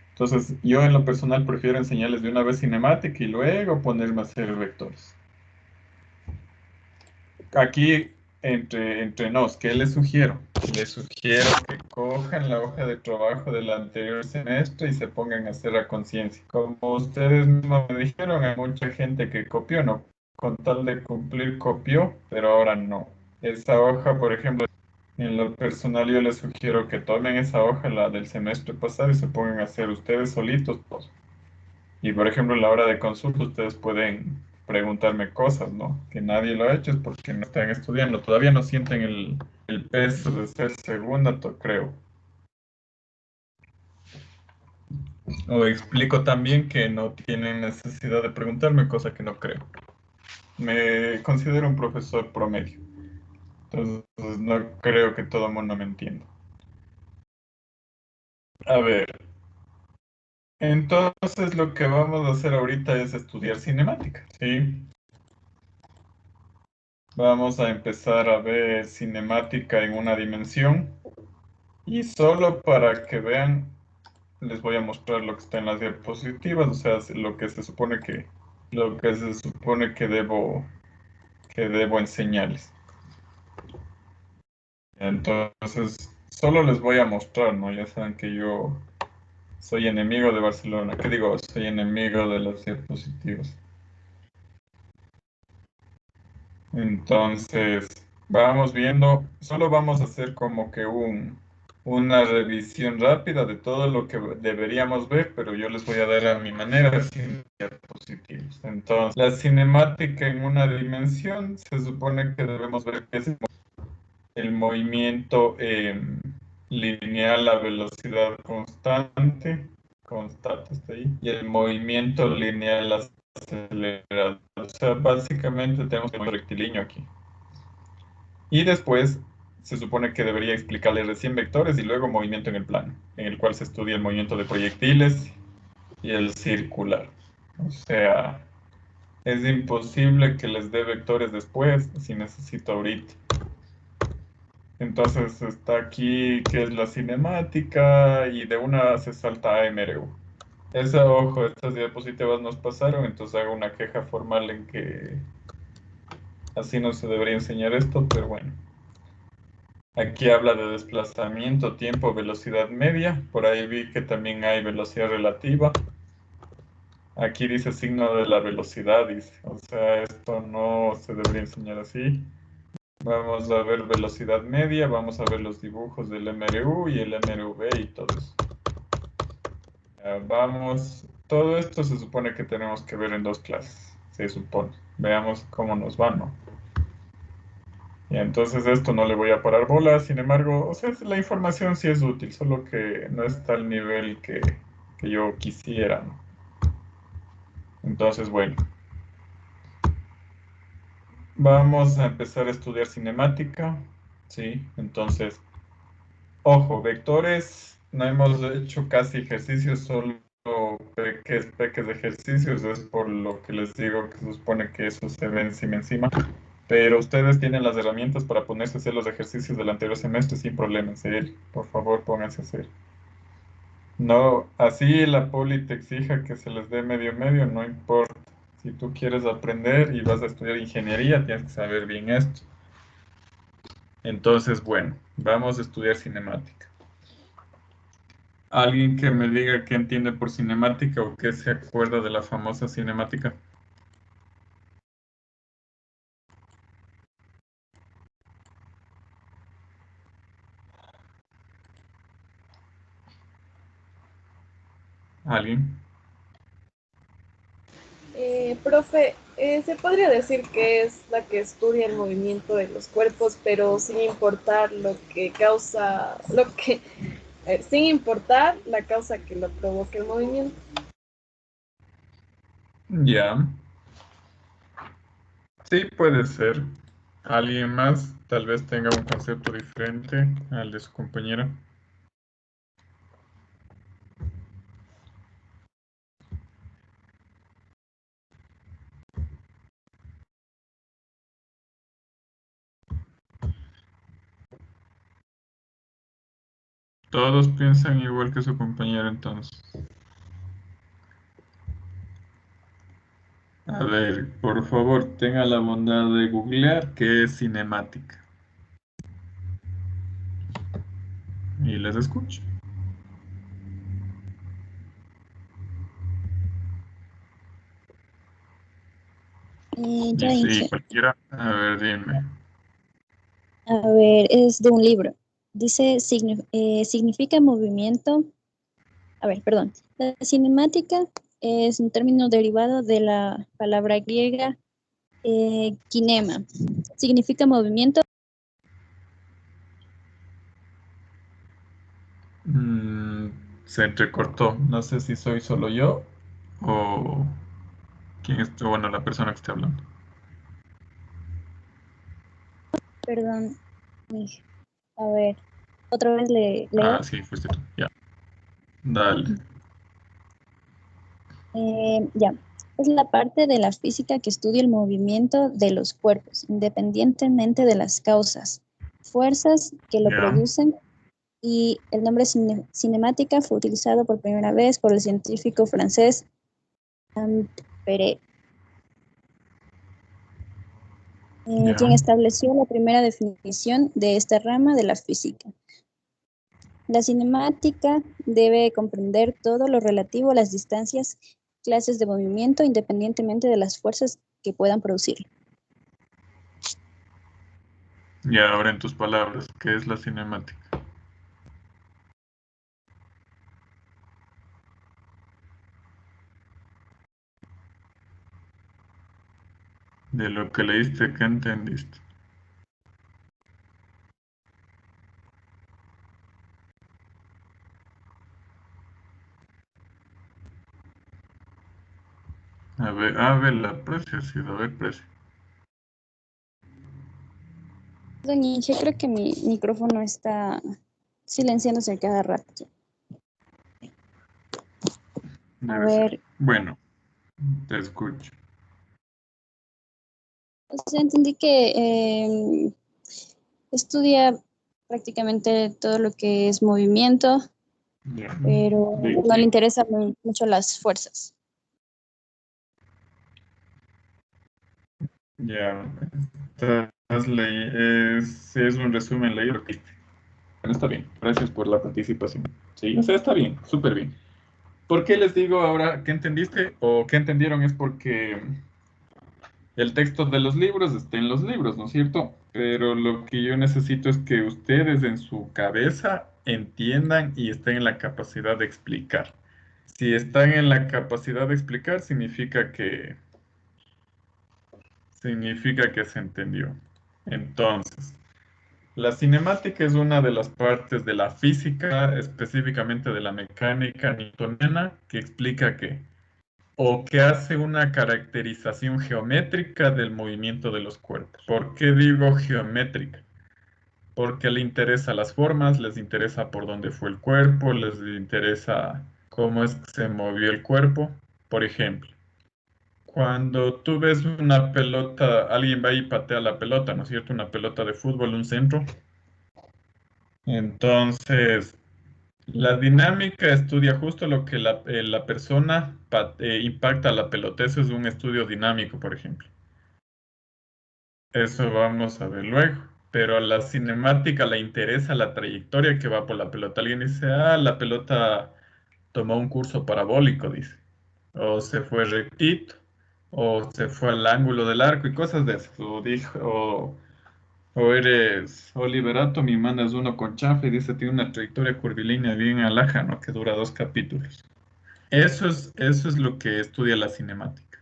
Entonces, yo en lo personal prefiero enseñarles de una vez cinemática y luego ponerme a hacer vectores. Aquí, entre nos, ¿qué les sugiero? Les sugiero que cojan la hoja de trabajo del anterior semestre y se pongan a hacer a conciencia. Como ustedes mismos me dijeron, hay mucha gente que copió, ¿no? Con tal de cumplir copió, pero ahora no. Esa hoja, por ejemplo, en lo personal yo les sugiero que tomen esa hoja, la del semestre pasado, y se pongan a hacer ustedes solitos, pues. Y por ejemplo, en la hora de consulta ustedes pueden preguntarme cosas, ¿no? Que nadie lo ha hecho es porque no están estudiando. Todavía no sienten el peso de ser segunda, creo. O explico también que no tienen necesidad de preguntarme, cosa que no creo. Me considero un profesor promedio. Entonces no creo que todo el mundo me entienda. A ver, entonces lo que vamos a hacer ahorita es estudiar cinemática, ¿sí? Vamos a empezar a ver cinemática en una dimensión y solo para que vean les voy a mostrar lo que está en las diapositivas, o sea, lo que se supone que debo enseñarles. Entonces, solo les voy a mostrar, ¿no? Ya saben que yo soy enemigo de Barcelona. ¿Qué digo? Soy enemigo de las diapositivas. Entonces, vamos viendo, solo vamos a hacer como que una revisión rápida de todo lo que deberíamos ver, pero yo les voy a dar a mi manera sin diapositivas. Entonces, la cinemática en una dimensión se supone que debemos ver qué es el movimiento lineal a velocidad constante está ahí, y el movimiento lineal acelerado. O sea, básicamente tenemos un rectilíneo aquí. Y después se supone que debería explicarles recién vectores y luego movimiento en el plano, en el cual se estudia el movimiento de proyectiles y el circular. O sea, es imposible que les dé vectores después si necesito ahorita. Entonces está aquí que es la cinemática y de una se salta a MRU. Ojo, estas diapositivas nos pasaron, entonces hago una queja formal en que así no se debería enseñar esto, pero bueno. Aquí habla de desplazamiento, tiempo, velocidad media. Por ahí vi que también hay velocidad relativa. Aquí dice signo de la velocidad, dice. O sea, esto no se debería enseñar así. Vamos a ver velocidad media, vamos a ver los dibujos del MRU y el MRV y todo eso. Vamos, todo esto se supone que tenemos que ver en 2 clases, se supone. Veamos cómo nos va, ¿no? Y entonces esto no le voy a parar bola, sin embargo, o sea, la información sí es útil, solo que no está al nivel que yo quisiera, ¿no? Entonces, bueno. Vamos a empezar a estudiar cinemática, ¿sí? Entonces, ojo, vectores, no hemos hecho casi ejercicios, solo peques de ejercicios, es por lo que les digo que se supone que eso se ve encima. Pero ustedes tienen las herramientas para ponerse a hacer los ejercicios del anterior semestre sin problema, en serio. Por favor, pónganse a hacer. No, así la poli te exija que se les dé medio, no importa. Si tú quieres aprender y vas a estudiar ingeniería, tienes que saber bien esto. Entonces, bueno, vamos a estudiar cinemática. ¿Alguien que me diga qué entiende por cinemática o qué se acuerda de la famosa cinemática? ¿Alguien? Profe, se podría decir que es la que estudia el movimiento de los cuerpos, pero sin importar lo que causa, sin importar la causa que lo provoque el movimiento. Ya. Sí, puede ser. ¿Alguien más tal vez tenga un concepto diferente al de su compañera? Todos piensan igual que su compañero entonces. A ver, por favor, tenga la bondad de googlear qué es cinemática. Y les escucho. Ya Y sí, dije. cualquiera. A ver, dime. A ver, es de un libro. Dice, significa movimiento. A ver, perdón. La cinemática es un término derivado de la palabra griega kinema. Significa movimiento. Mm, se entrecortó. No sé si soy solo yo o quién es, bueno, la persona que esté hablando. Perdón. A ver, otra vez leo. Ah, sí, fuiste tú. Ya. Dale. Ya. Es la parte de la física que estudia el movimiento de los cuerpos, independientemente de las causas, fuerzas que lo Ya. producen, y el nombre cinemática fue utilizado por primera vez por el científico francés Ampère, quien Ya. estableció la primera definición de esta rama de la física. La cinemática debe comprender todo lo relativo a las distancias, clases de movimiento, independientemente de las fuerzas que puedan producirlo. Ya, ahora en tus palabras, ¿qué es la cinemática? De lo que leíste, ¿qué entendiste? A ver, la precio, sí, a ver, precio. Doña Inge, creo que mi micrófono está silenciándose a cada rato. A Debe ser. ver, Bueno, te escucho. o sea, entendí que estudia prácticamente todo lo que es movimiento, Ya. pero ¿De no le qué? interesan mucho las fuerzas. Ya. Es un resumen leído lo que hiciste. Bueno, está bien. Gracias por la participación. Sí, o sea, está bien, súper bien. ¿Por qué les digo ahora qué entendiste o qué entendieron? Es porque el texto de los libros está en los libros, ¿no es cierto? Pero lo que yo necesito es que ustedes en su cabeza entiendan y estén en la capacidad de explicar. Si están en la capacidad de explicar, significa que se entendió. Entonces, la cinemática es una de las partes de la física, específicamente de la mecánica newtoniana, que explica que o que hace una caracterización geométrica del movimiento de los cuerpos. ¿Por qué digo geométrica? Porque le interesa las formas, les interesa por dónde fue el cuerpo, les interesa cómo es que se movió el cuerpo. Por ejemplo, cuando tú ves una pelota, alguien va y patea la pelota, ¿no es cierto? Una pelota de fútbol, un centro. Entonces, la dinámica estudia justo lo que la persona impacta a la pelota. Eso es un estudio dinámico, por ejemplo. Eso vamos a ver luego. Pero a la cinemática le interesa la trayectoria que va por la pelota. Alguien dice, ah, la pelota tomó un curso parabólico, dice. O se fue rectito, o se fue al ángulo del arco y cosas de esas. O eres Oliver Atom y mandas uno con chafa y dice, tiene una trayectoria curvilínea bien alhaja, ¿no? Que dura 2 capítulos. Eso es lo que estudia la cinemática.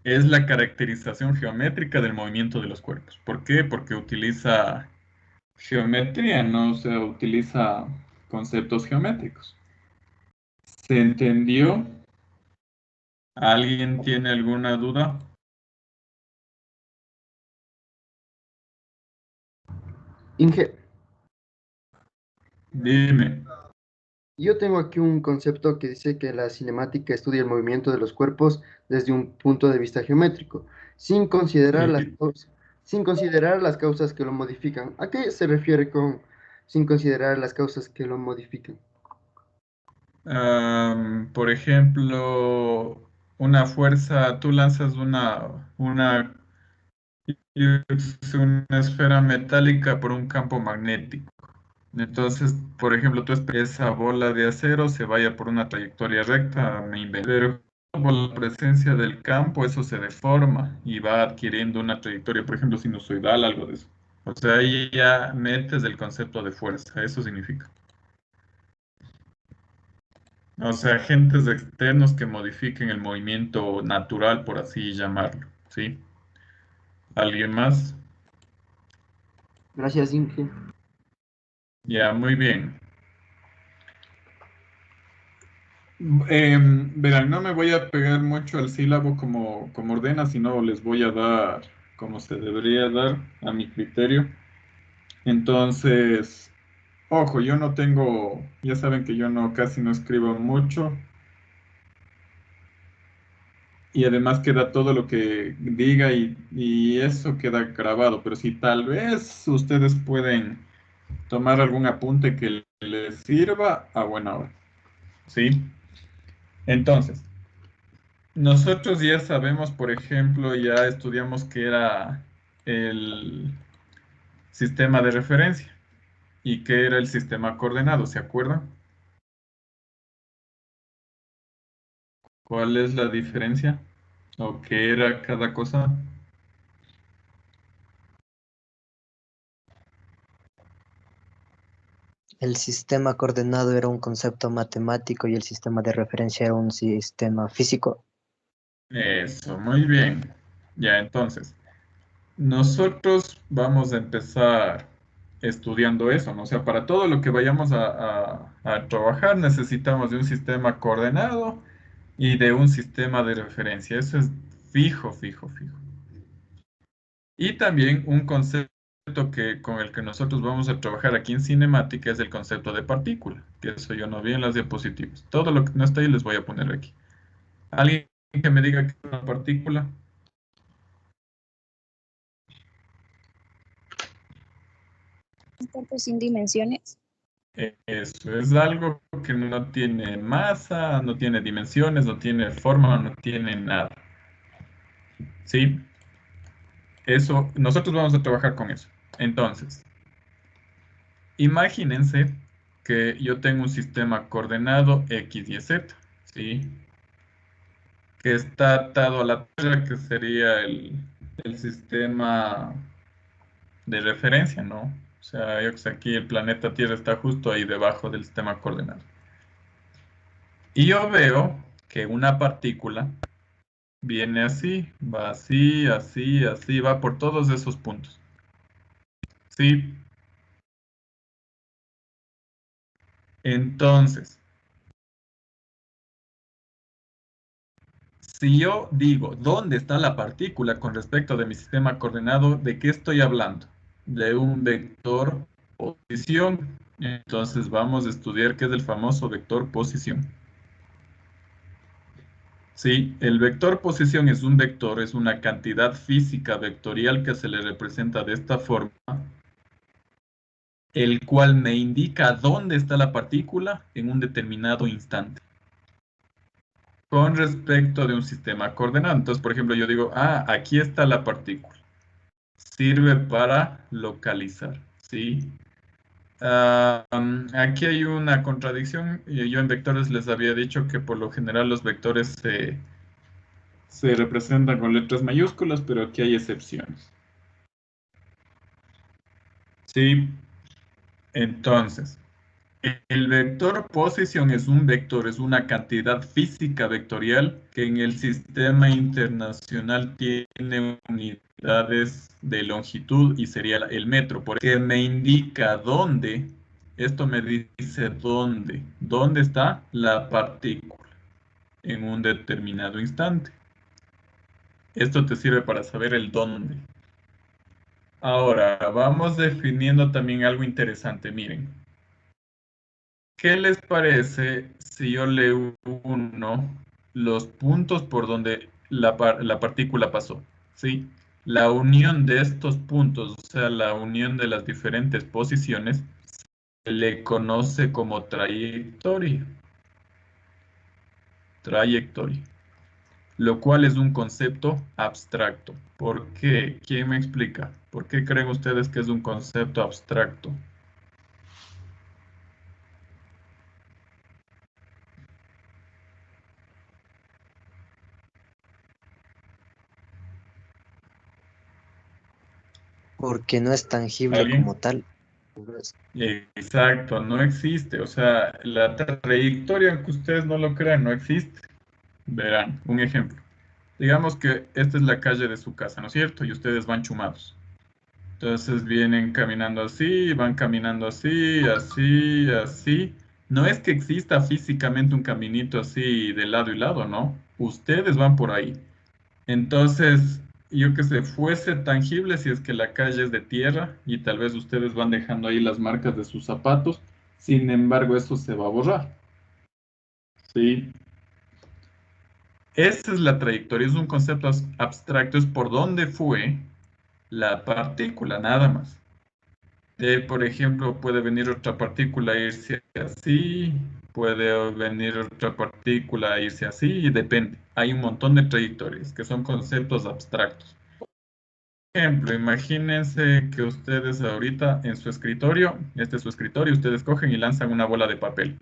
Es la caracterización geométrica del movimiento de los cuerpos. ¿Por qué? Porque utiliza geometría, ¿no? O sea, utiliza conceptos geométricos. ¿Se entendió? ¿Alguien tiene alguna duda? Inge, Dime. yo tengo aquí un concepto que dice que la cinemática estudia el movimiento de los cuerpos desde un punto de vista geométrico, Sí. sin considerar las causas que lo modifican. ¿A qué se refiere con sin considerar las causas que lo modifican. Por ejemplo, una fuerza, tú lanzas una esfera metálica por un campo magnético. Entonces, por ejemplo, tú esperas que esa bola de acero se vaya por una trayectoria recta, me invento. Pero por la presencia del campo, eso se deforma y va adquiriendo una trayectoria, por ejemplo, sinusoidal, algo de eso. O sea, ahí ya metes el concepto de fuerza, eso significa. O sea, agentes externos que modifiquen el movimiento natural, por así llamarlo, ¿sí? ¿Alguien más? Gracias, Inge. Ya, muy bien. Verán, no me voy a pegar mucho al sílabo como ordena, sino les voy a dar como se debería dar a mi criterio. Entonces, ojo, yo no tengo, ya saben que yo no casi no escribo mucho y además queda todo lo que diga y eso queda grabado, pero si tal vez ustedes pueden tomar algún apunte que les sirva a buena hora, ¿sí? Entonces, nosotros ya sabemos, por ejemplo, ya estudiamos que era el sistema de referencia y que era el sistema coordenado, ¿se acuerdan? ¿Cuál es la diferencia? ¿O qué era cada cosa? El sistema coordenado era un concepto matemático y el sistema de referencia era un sistema físico. Eso, muy bien. Ya, entonces, nosotros vamos a empezar estudiando eso, ¿no? O sea, para todo lo que vayamos a trabajar necesitamos de un sistema coordenado y de un sistema de referencia. Eso es fijo, fijo, fijo. Y también un concepto con el que nosotros vamos a trabajar aquí en cinemática es el concepto de partícula, que eso yo no vi en las diapositivas. Todo lo que no está ahí les voy a poner aquí. ¿Alguien que me diga qué es una partícula? Un cuerpo sin dimensiones. Eso es algo que no tiene masa, no tiene dimensiones, no tiene forma, no tiene nada. ¿Sí? Eso, nosotros vamos a trabajar con eso. Entonces, imagínense que yo tengo un sistema coordenado X y Z, ¿sí? Que está atado a la Tierra, que sería el sistema de referencia, ¿no? O sea, yo que sé, aquí el planeta Tierra está justo ahí debajo del sistema coordenado. Y yo veo que una partícula viene así, va así, así, así, va por todos esos puntos. ¿Sí? Entonces, si yo digo, ¿dónde está la partícula con respecto de mi sistema coordenado? ¿De qué estoy hablando? De un vector posición. Entonces vamos a estudiar qué es el famoso vector posición. Sí, el vector posición es un vector, es una cantidad física vectorial que se le representa de esta forma, el cual me indica dónde está la partícula en un determinado instante. Con respecto de un sistema coordenado. Entonces, por ejemplo, yo digo, aquí está la partícula. Sirve para localizar, ¿sí? Aquí hay una contradicción. Yo en vectores les había dicho que por lo general los vectores se representan con letras mayúsculas, pero aquí hay excepciones. ¿Sí? Entonces, el vector posición es un vector, es una cantidad física vectorial que en el sistema internacional tiene unidades de longitud y sería el metro, porque me indica dónde, esto me dice dónde está la partícula en un determinado instante. Esto te sirve para saber el dónde. Ahora, vamos definiendo también algo interesante, miren. ¿Qué les parece si yo le uno los puntos por donde la partícula pasó? ¿Sí? La unión de estos puntos, o sea, la unión de las diferentes posiciones, le conoce como trayectoria. Trayectoria. Lo cual es un concepto abstracto. ¿Por qué? ¿Quién me explica? ¿Por qué creen ustedes que es un concepto abstracto? Porque no es tangible ¿Alguien? como tal. Exacto, no existe. O sea, la trayectoria, aunque ustedes no lo crean, no existe. Verán, un ejemplo. Digamos que esta es la calle de su casa, ¿no es cierto? Y ustedes van chumados. Entonces vienen caminando así, van caminando así, así, así. No es que exista físicamente un caminito así de lado y lado, ¿no? Ustedes van por ahí. Entonces, yo que sé, fuese tangible si es que la calle es de tierra y tal vez ustedes van dejando ahí las marcas de sus zapatos. Sin embargo, eso se va a borrar. ¿Sí? Esa es la trayectoria, es un concepto abstracto, es por dónde fue la partícula, nada más. Por ejemplo, puede venir otra partícula e irse así, puede venir otra partícula e irse así, y depende. Hay un montón de trayectorias que son conceptos abstractos. Por ejemplo, imagínense que ustedes ahorita en su escritorio, este es su escritorio, ustedes cogen y lanzan una bola de papel.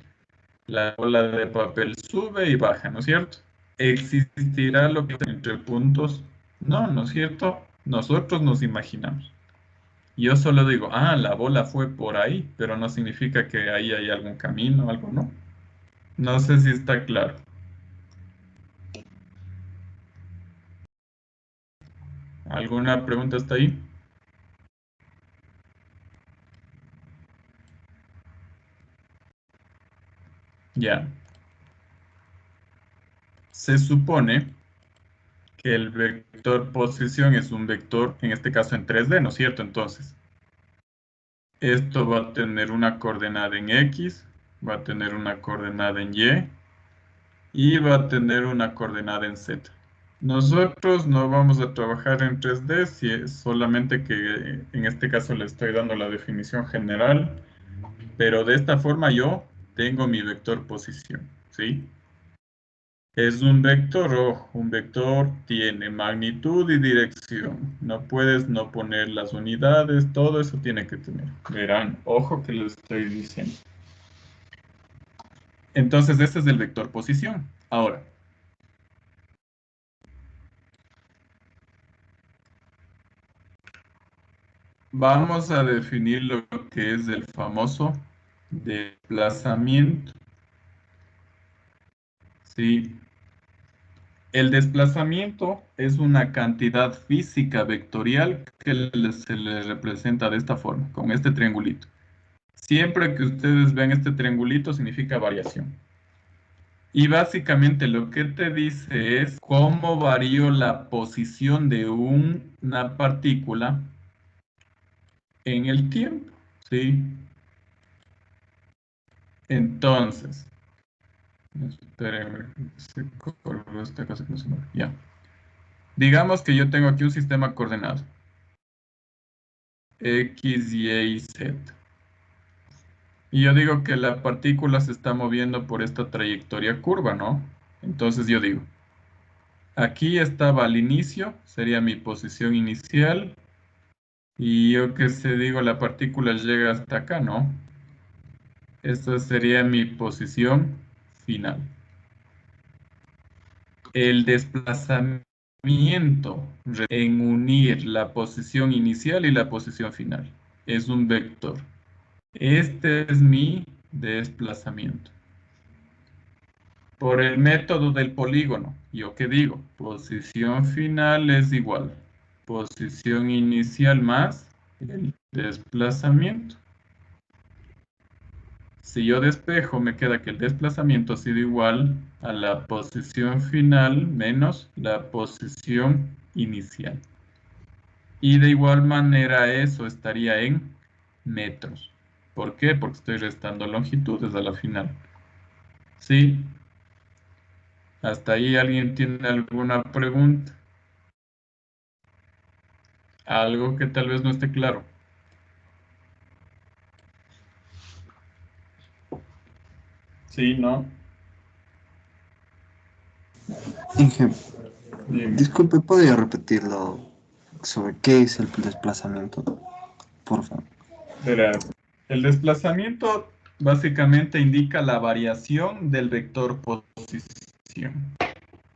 La bola de papel sube y baja, ¿no es cierto? ¿Existirá lo que entre puntos? No, ¿no es cierto? Nosotros nos imaginamos. Yo solo digo, ah, la bola fue por ahí, pero no significa que ahí hay algún camino o algo, ¿no? No sé si está claro. ¿Alguna pregunta hasta ahí? Ya. Se supone que el vector posición es un vector, en este caso en 3D, ¿no es cierto? Entonces, esto va a tener una coordenada en X, va a tener una coordenada en Y y va a tener una coordenada en Z. Nosotros no vamos a trabajar en 3D, si es solamente que en este caso le estoy dando la definición general, pero de esta forma yo tengo mi vector posición, ¿sí? Es un vector, ojo, un vector tiene magnitud y dirección. No puedes no poner las unidades, todo eso tiene que tener. Verán, ojo que lo estoy diciendo. Entonces, este es el vector posición. Ahora, vamos a definir lo que es el famoso desplazamiento. Sí. El desplazamiento es una cantidad física vectorial que se le representa de esta forma, con este triangulito. Siempre que ustedes ven este triangulito significa variación. Y básicamente lo que te dice es cómo varió la posición de una partícula en el tiempo, ¿sí? Entonces, espérenme, se colgó esta cosa que no se mueve. Ya. Digamos que yo tengo aquí un sistema coordenado. X, Y y Z. Y yo digo que la partícula se está moviendo por esta trayectoria curva, ¿no? Entonces yo digo, aquí estaba al inicio, sería mi posición inicial. Y yo que sé, digo, la partícula llega hasta acá, ¿no? Esta sería mi posición final. El desplazamiento en unir la posición inicial y la posición final es un vector. Este es mi desplazamiento. Por el método del polígono, ¿yo qué digo? Posición final es igual. Posición inicial más el desplazamiento. Si yo despejo, me queda que el desplazamiento ha sido igual a la posición final menos la posición inicial. Y de igual manera eso estaría en metros. ¿Por qué? Porque estoy restando longitudes a la final. ¿Sí? ¿Hasta ahí alguien tiene alguna pregunta? Algo que tal vez no esté claro. Sí, ¿no? Inge, Dime. disculpe, ¿podría repetirlo sobre qué es el desplazamiento? Por favor. Verás, el desplazamiento básicamente indica la variación del vector posición.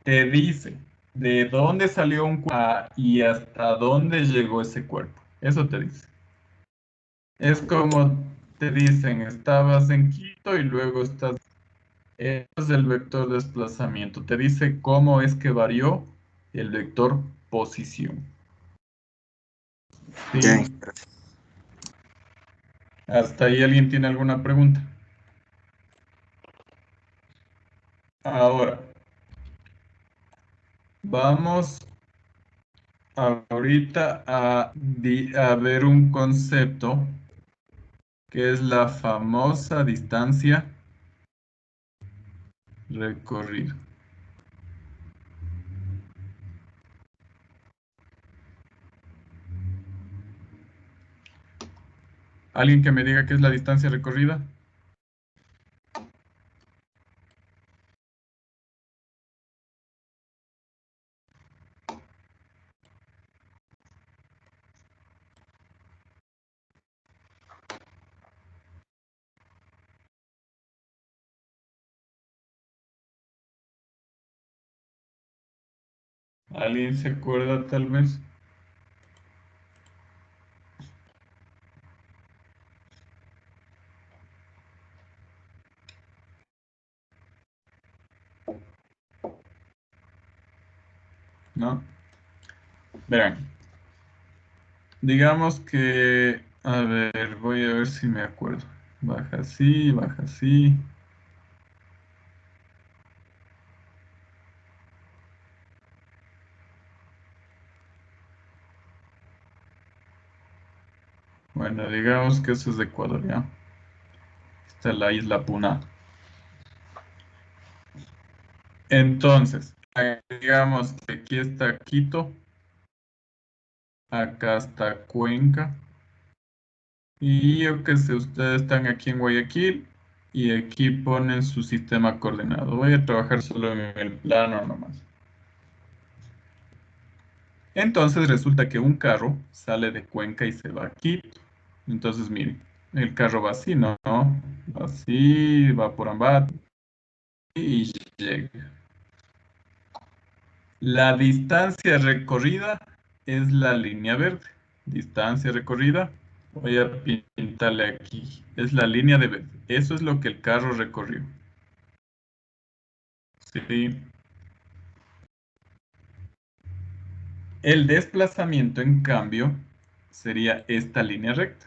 Te dice de dónde salió un cuerpo y hasta dónde llegó ese cuerpo. Eso te dice. Es como te dicen, estabas en Quito y luego estás... Eso es el vector desplazamiento. Te dice cómo es que varió el vector posición. ¿Sí? Ya, Inge, gracias. ¿Hasta ahí alguien tiene alguna pregunta? Ahora, vamos ahorita a ver un concepto que es la famosa distancia recorrida. ¿Alguien que me diga qué es la distancia recorrida? ¿Alguien se acuerda tal vez? ¿No? Verán. Digamos que, a ver, voy a ver si me acuerdo. Baja así, baja así. Bueno, digamos que eso es de Ecuador, ¿ya? Esta es la isla Puna. Entonces, digamos que aquí está Quito, acá está Cuenca, y yo que sé, ustedes están aquí en Guayaquil, y aquí ponen su sistema coordenado. Voy a trabajar solo en el plano nomás. Entonces resulta que un carro sale de Cuenca y se va a Quito. Entonces, miren, el carro va así, ¿no? Va así, va por Ambato y llega. La distancia recorrida es la línea verde. Distancia recorrida, voy a pintarle aquí. Es la línea de verde. Eso es lo que el carro recorrió. Sí. El desplazamiento, en cambio, sería esta línea recta.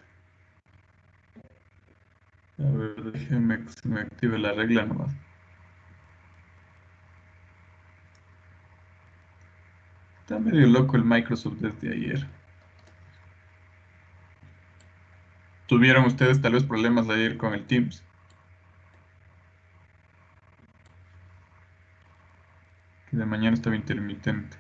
A ver, déjenme que se me active la regla nomás. Está medio loco el Microsoft desde ayer. ¿Tuvieron ustedes tal vez problemas ayer con el Teams? Que de mañana estaba intermitente.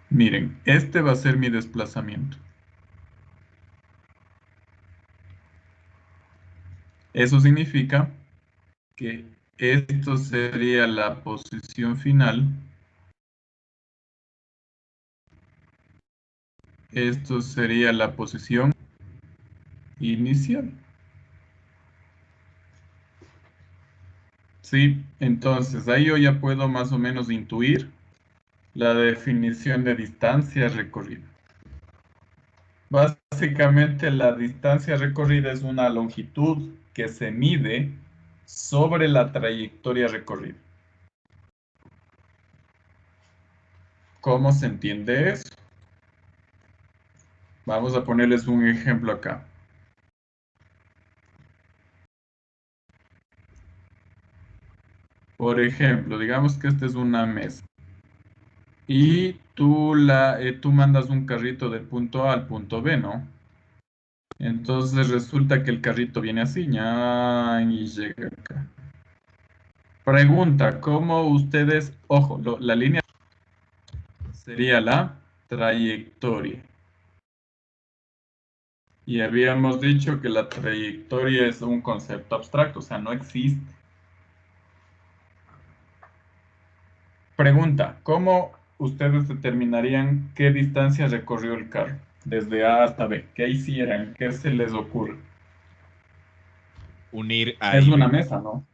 Miren, este va a ser mi desplazamiento. Eso significa que esto sería la posición final. Esto sería la posición inicial. Sí, entonces ahí yo ya puedo más o menos intuir la definición de distancia recorrida. Básicamente la distancia recorrida es una longitud que se mide sobre la trayectoria recorrida. ¿Cómo se entiende eso? Vamos a ponerles un ejemplo acá. Por ejemplo, digamos que esta es una mesa y tú mandas un carrito del punto A al punto B, ¿no? Entonces resulta que el carrito viene así, ña, y llega acá. Pregunta, ¿cómo ustedes, ojo, la línea sería la trayectoria? Y habíamos dicho que la trayectoria es un concepto abstracto, o sea, no existe. Pregunta, ¿cómo ustedes determinarían qué distancia recorrió el carro? Desde A hasta B. ¿Qué hicieran? ¿Qué se les ocurre? Unir A Es y una B. mesa, ¿no?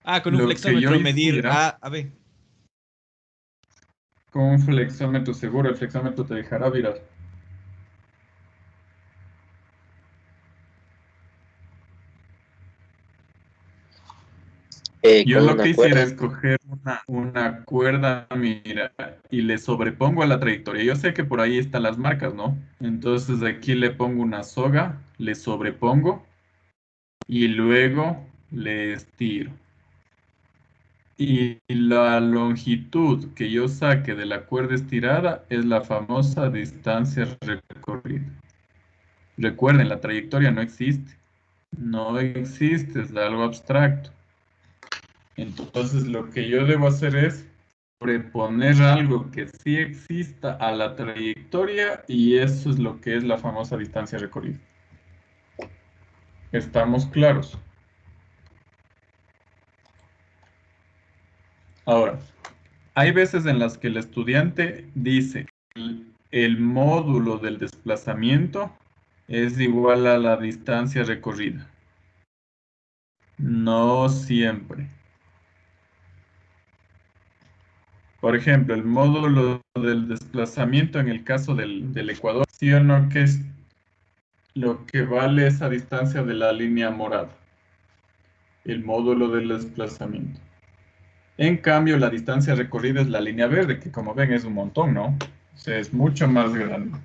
Ah, con un Lo que yo flexómetro medir hiciera, A a B. con un flexómetro seguro, el flexómetro te dejará virar. Yo Con lo una que hiciera cuerda. es coger una cuerda, mira, y le sobrepongo a la trayectoria. Yo sé que por ahí están las marcas, ¿no? Entonces aquí le pongo una soga, le sobrepongo y luego le estiro. Y la longitud que yo saque de la cuerda estirada es la famosa distancia recorrida. Recuerden, la trayectoria no existe. No existe, es algo abstracto. Entonces lo que yo debo hacer es sobreponer algo que sí exista a la trayectoria y eso es lo que es la famosa distancia recorrida. ¿Estamos claros? Ahora, hay veces en las que el estudiante dice el módulo del desplazamiento es igual a la distancia recorrida. No siempre. Por ejemplo, el módulo del desplazamiento en el caso del Ecuador, sí o no, que es lo que vale esa distancia de la línea morada, el módulo del desplazamiento. En cambio, la distancia recorrida es la línea verde, que como ven es un montón, ¿no? O sea, es mucho más grande.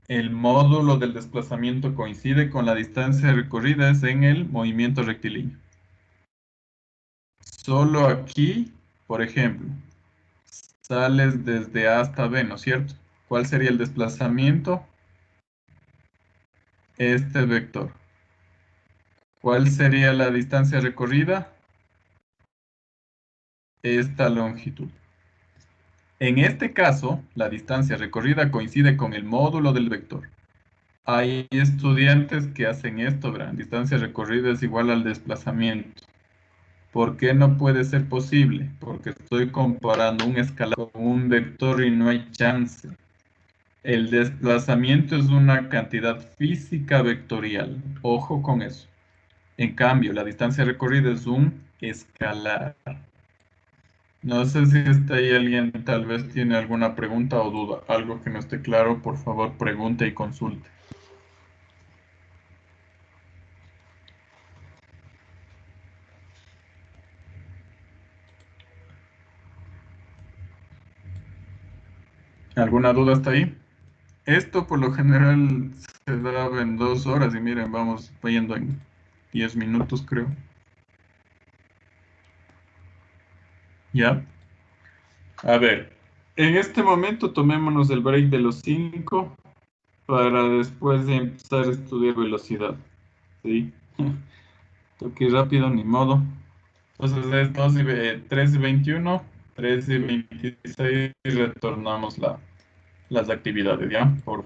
El módulo del desplazamiento coincide con la distancia recorrida es en el movimiento rectilíneo. Solo aquí, por ejemplo, sales desde A hasta B, ¿no es cierto? ¿Cuál sería el desplazamiento? Este vector. ¿Cuál sería la distancia recorrida? Esta longitud. En este caso, la distancia recorrida coincide con el módulo del vector. Hay estudiantes que hacen esto, verán, distancia recorrida es igual al desplazamiento. ¿Por qué no puede ser posible? Porque estoy comparando un escalar con un vector y no hay chance. El desplazamiento es una cantidad física vectorial. Ojo con eso. En cambio, la distancia recorrida es un escalar. No sé si está ahí alguien, tal vez tiene alguna pregunta o duda. Algo que no esté claro, por favor, pregunte y consulte. ¿Alguna duda hasta ahí? Esto por lo general se daba en 2 horas y miren, vamos yendo en 10 minutos, creo. ¿Ya? A ver, en este momento tomémonos el break de los 5 para después de empezar a estudiar velocidad. ¿Sí? Toqué rápido, ni modo. Entonces es 3:21, 3:26 y retornamos las actividades, ¿ya? Por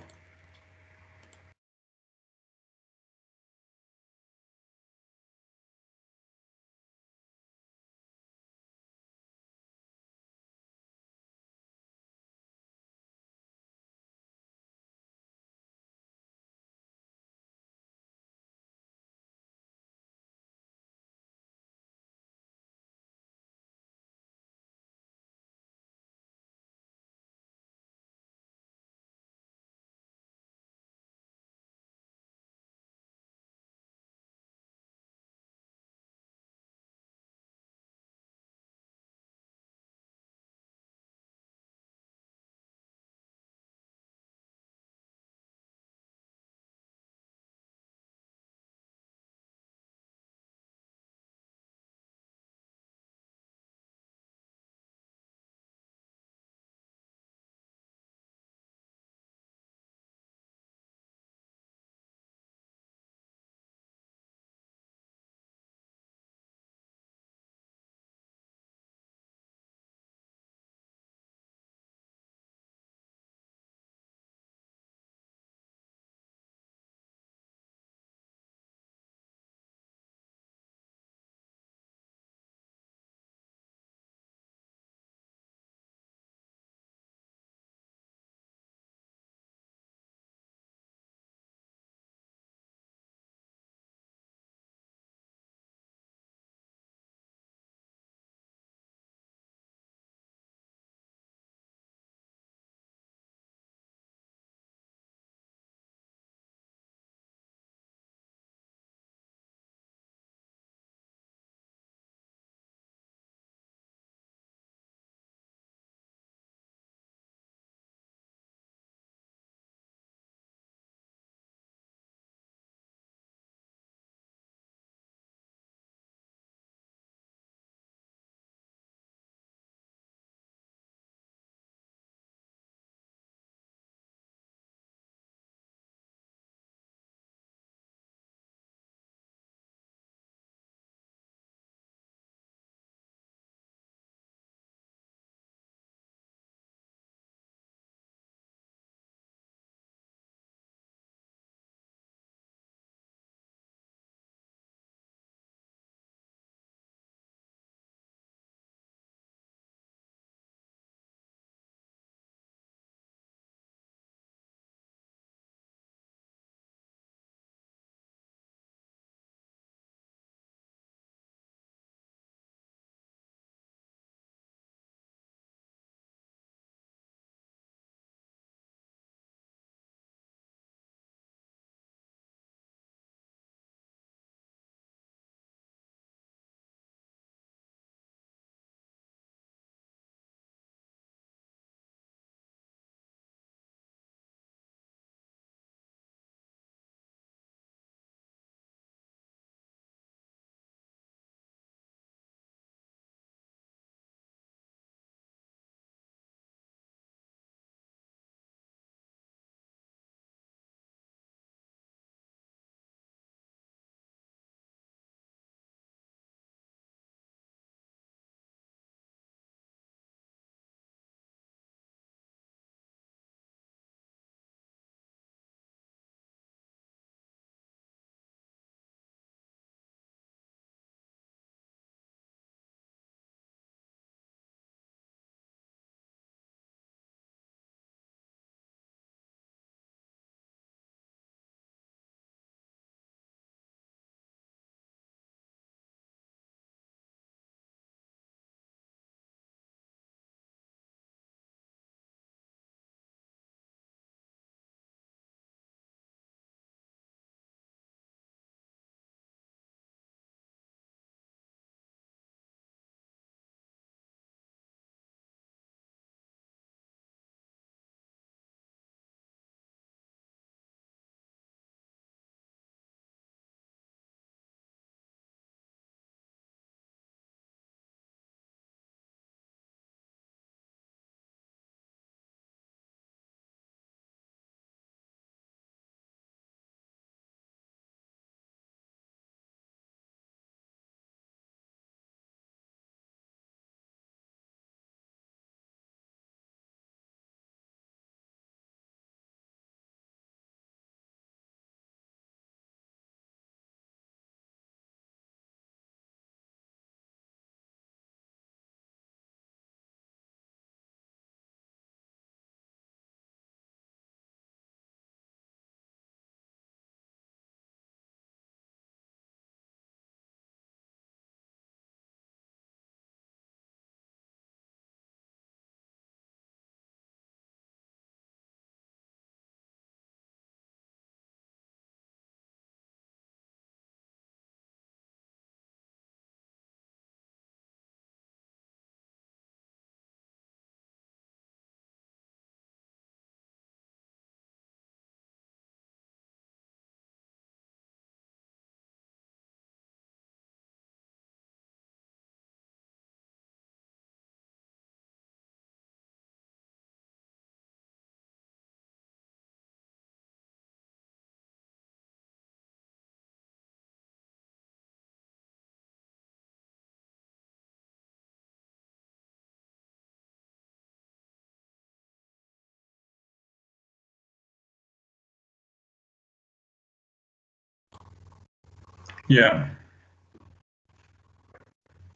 Ya.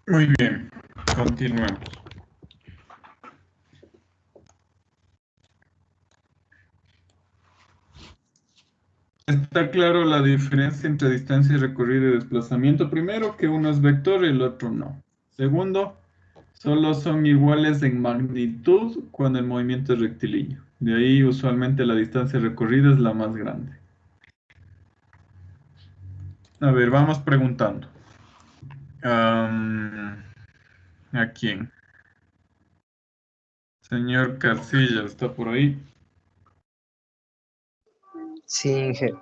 Muy bien. Continuemos. Está claro la diferencia entre distancia recorrida y desplazamiento. Primero, que uno es vector y el otro no. Segundo, solo son iguales en magnitud cuando el movimiento es rectilíneo. De ahí, usualmente, la distancia recorrida es la más grande. A ver, vamos preguntando. ¿A quién? Señor Casillas, ¿está por ahí? Sí, Inge.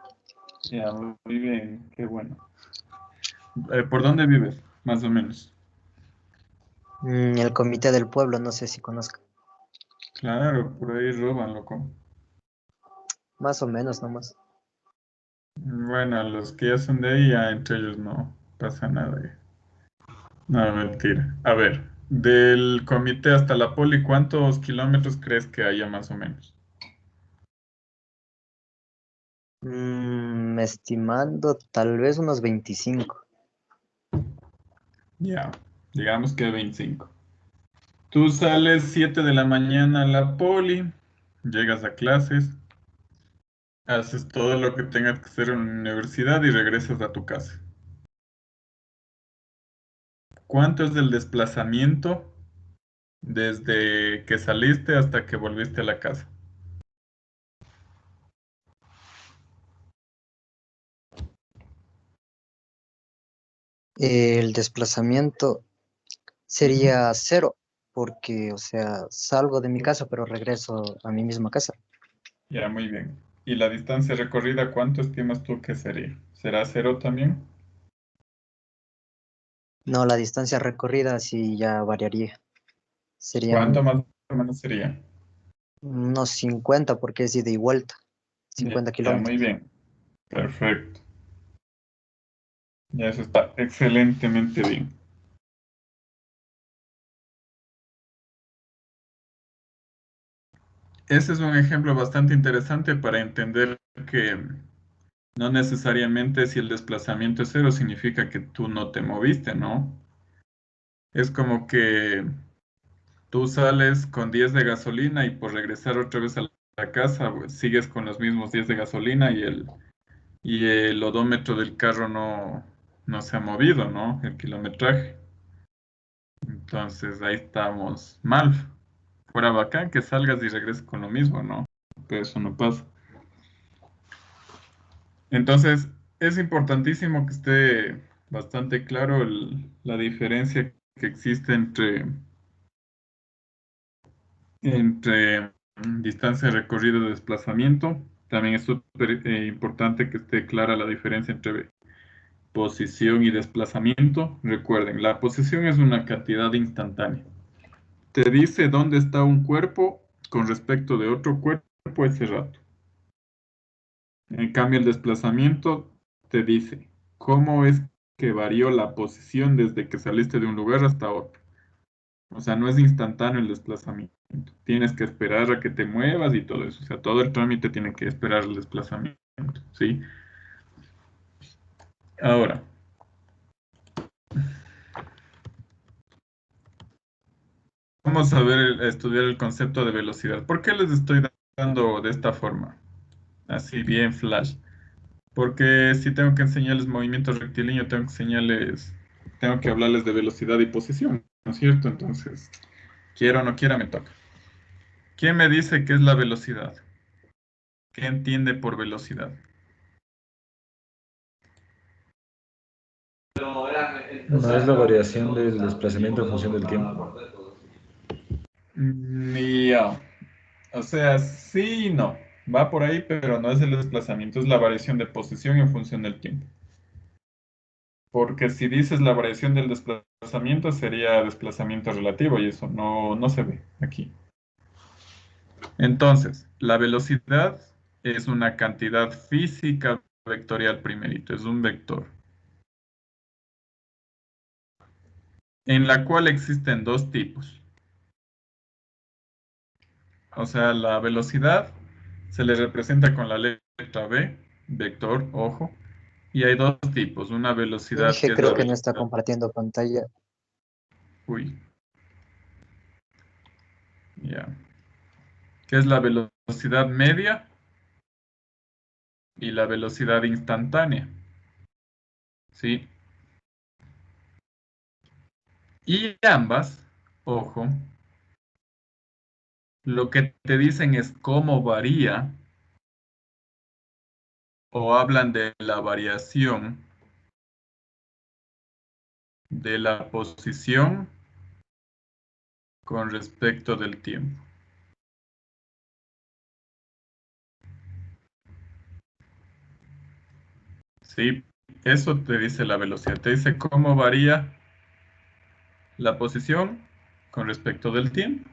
Ya, muy bien, qué bueno. ¿Por dónde vives, más o menos? El Comité del Pueblo, no sé si conozco. Claro, por ahí roban, loco. Más o menos nomás. Bueno, los que ya son de ahí, ya entre ellos no pasa nada. Ya. No, mentira. A ver, del comité hasta la poli, ¿cuántos kilómetros crees que haya más o menos? Estimando tal vez unos 25. Ya, digamos que 25. Tú sales 7 de la mañana a la poli, llegas a clases, haces todo lo que tengas que hacer en la universidad y regresas a tu casa. ¿Cuánto es del desplazamiento desde que saliste hasta que volviste a la casa? El desplazamiento sería 0, porque, o sea, salgo de mi casa, pero regreso a mi misma casa. Ya, muy bien. ¿Y la distancia recorrida, cuánto estimas tú que sería? ¿Será 0 también? No, la distancia recorrida sí ya variaría. ¿Cuánto Serían más o menos sería? unos 50, porque es ida y vuelta. 50 Ya, muy kilómetros. bien. Perfecto. Ya eso está excelentemente bien. Ese es un ejemplo bastante interesante para entender que no necesariamente si el desplazamiento es 0 significa que tú no te moviste, ¿no? Es como que tú sales con 10 de gasolina y por regresar otra vez a la casa, pues, sigues con los mismos 10 de gasolina y el odómetro del carro no se ha movido, ¿no? El kilometraje. Entonces ahí estamos mal. Fuera bacán que salgas y regreses con lo mismo, ¿no? Pero eso no pasa. Entonces, es importantísimo que esté bastante claro la diferencia que existe entre distancia recorrida y desplazamiento. También es súper importante que esté clara la diferencia entre posición y desplazamiento. Recuerden, la posición es una cantidad instantánea. Te dice dónde está un cuerpo con respecto de otro cuerpo ese rato. En cambio, el desplazamiento te dice cómo es que varió la posición desde que saliste de un lugar hasta otro. O sea, no es instantáneo el desplazamiento. Tienes que esperar a que te muevas y todo eso. O sea, todo el trámite tiene que esperar el desplazamiento, ¿sí? Ahora, vamos a ver, a estudiar el concepto de velocidad. ¿Por qué les estoy dando de esta forma? Así bien flash. Porque si tengo que enseñarles movimiento rectilíneo, tengo que hablarles de velocidad y posición, ¿no es cierto? Entonces, quiera o no quiera, me toca. ¿Quién me dice qué es la velocidad? ¿Qué entiende por velocidad? No es la variación del desplazamiento en función del tiempo. Ya. O sea, sí y no. Va por ahí, pero no es el desplazamiento, es la variación de posición en función del tiempo. Porque si dices la variación del desplazamiento, sería desplazamiento relativo y eso no se ve aquí. Entonces, la velocidad es una cantidad física vectorial primerito, es un vector, en la cual existen dos tipos. O sea, la velocidad se le representa con la letra v, vector, ojo, Y hay dos tipos, una velocidad Dije, que es creo la que no está velocidad... compartiendo pantalla. Uy, ya. Que es la velocidad media y la velocidad instantánea. ¿Sí? Y ambas, ojo, lo que te dicen es cómo varía o hablan de la variación de la posición con respecto del tiempo. Sí, eso te dice la velocidad. Te dice cómo varía la posición con respecto del tiempo.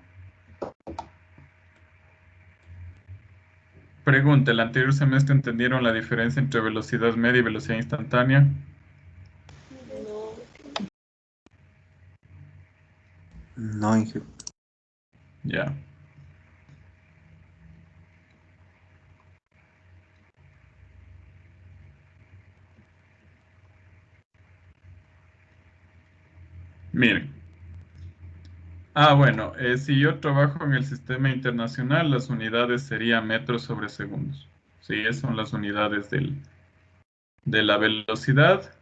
Pregunta, ¿el anterior semestre entendieron la diferencia entre velocidad media y velocidad instantánea? No, Inge. Ya. Miren. Bueno, si yo trabajo en el sistema internacional, las unidades serían metros sobre segundos. Sí, esas son las unidades de la velocidad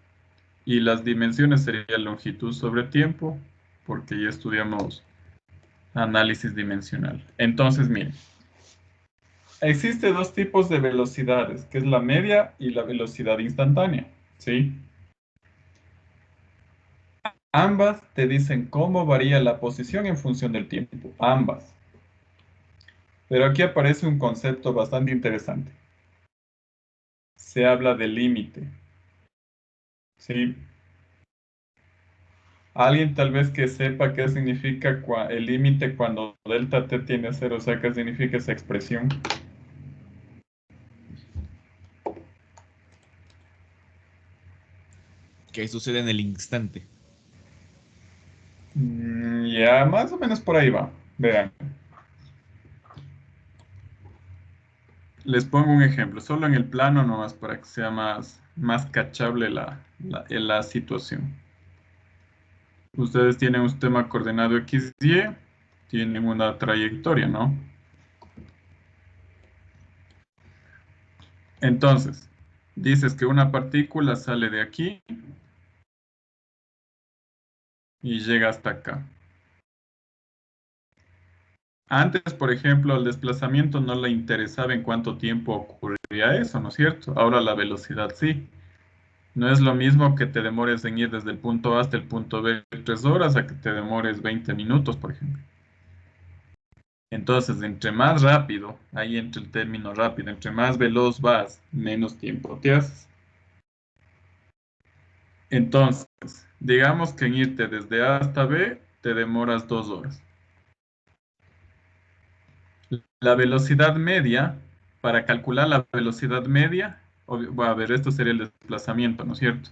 y las dimensiones serían longitud sobre tiempo, porque ya estudiamos análisis dimensional. Entonces, miren, existen dos tipos de velocidades, que es la media y la velocidad instantánea. ¿Sí? Ambas te dicen cómo varía la posición en función del tiempo. Ambas. Pero aquí aparece un concepto bastante interesante. Se habla de límite. ¿Sí? Alguien tal vez que sepa qué significa el límite cuando delta t tiende a 0, o sea, qué significa esa expresión. ¿Qué sucede en el instante? Ya, más o menos por ahí va. Vean. Les pongo un ejemplo, solo en el plano nomás para que sea más cachable la situación. Ustedes tienen un sistema coordenado XY, tienen una trayectoria, ¿no? Entonces, dices que una partícula sale de aquí y llega hasta acá. Antes, por ejemplo, el desplazamiento no le interesaba en cuánto tiempo ocurría eso, ¿no es cierto? Ahora la velocidad sí. No es lo mismo que te demores en ir desde el punto A hasta el punto B 3 horas a que te demores 20 minutos, por ejemplo. Entonces, entre más rápido, ahí entre el término rápido, entre más veloz vas, menos tiempo te haces. Entonces, digamos que en irte desde A hasta B te demoras 2 horas. La velocidad media, para calcular la velocidad media, a ver, esto sería el desplazamiento, ¿no es cierto?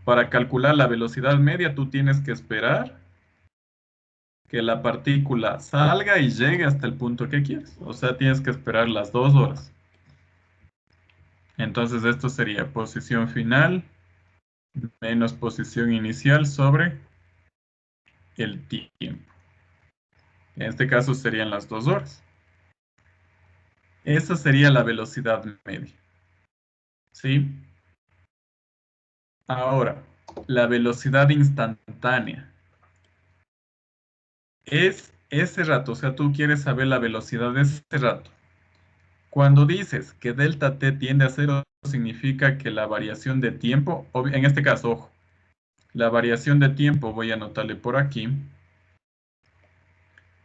Para calcular la velocidad media, tú tienes que esperar que la partícula salga y llegue hasta el punto que quieres. O sea, tienes que esperar las 2 horas. Entonces, esto sería posición final menos posición inicial sobre el tiempo. En este caso serían las 2 horas. Esa sería la velocidad media. ¿Sí? Ahora, la velocidad instantánea. Es ese rato, o sea, tú quieres saber la velocidad de ese rato. Cuando dices que delta t tiende a 0, significa que la variación de tiempo, en este caso, ojo, la variación de tiempo, voy a anotarle por aquí,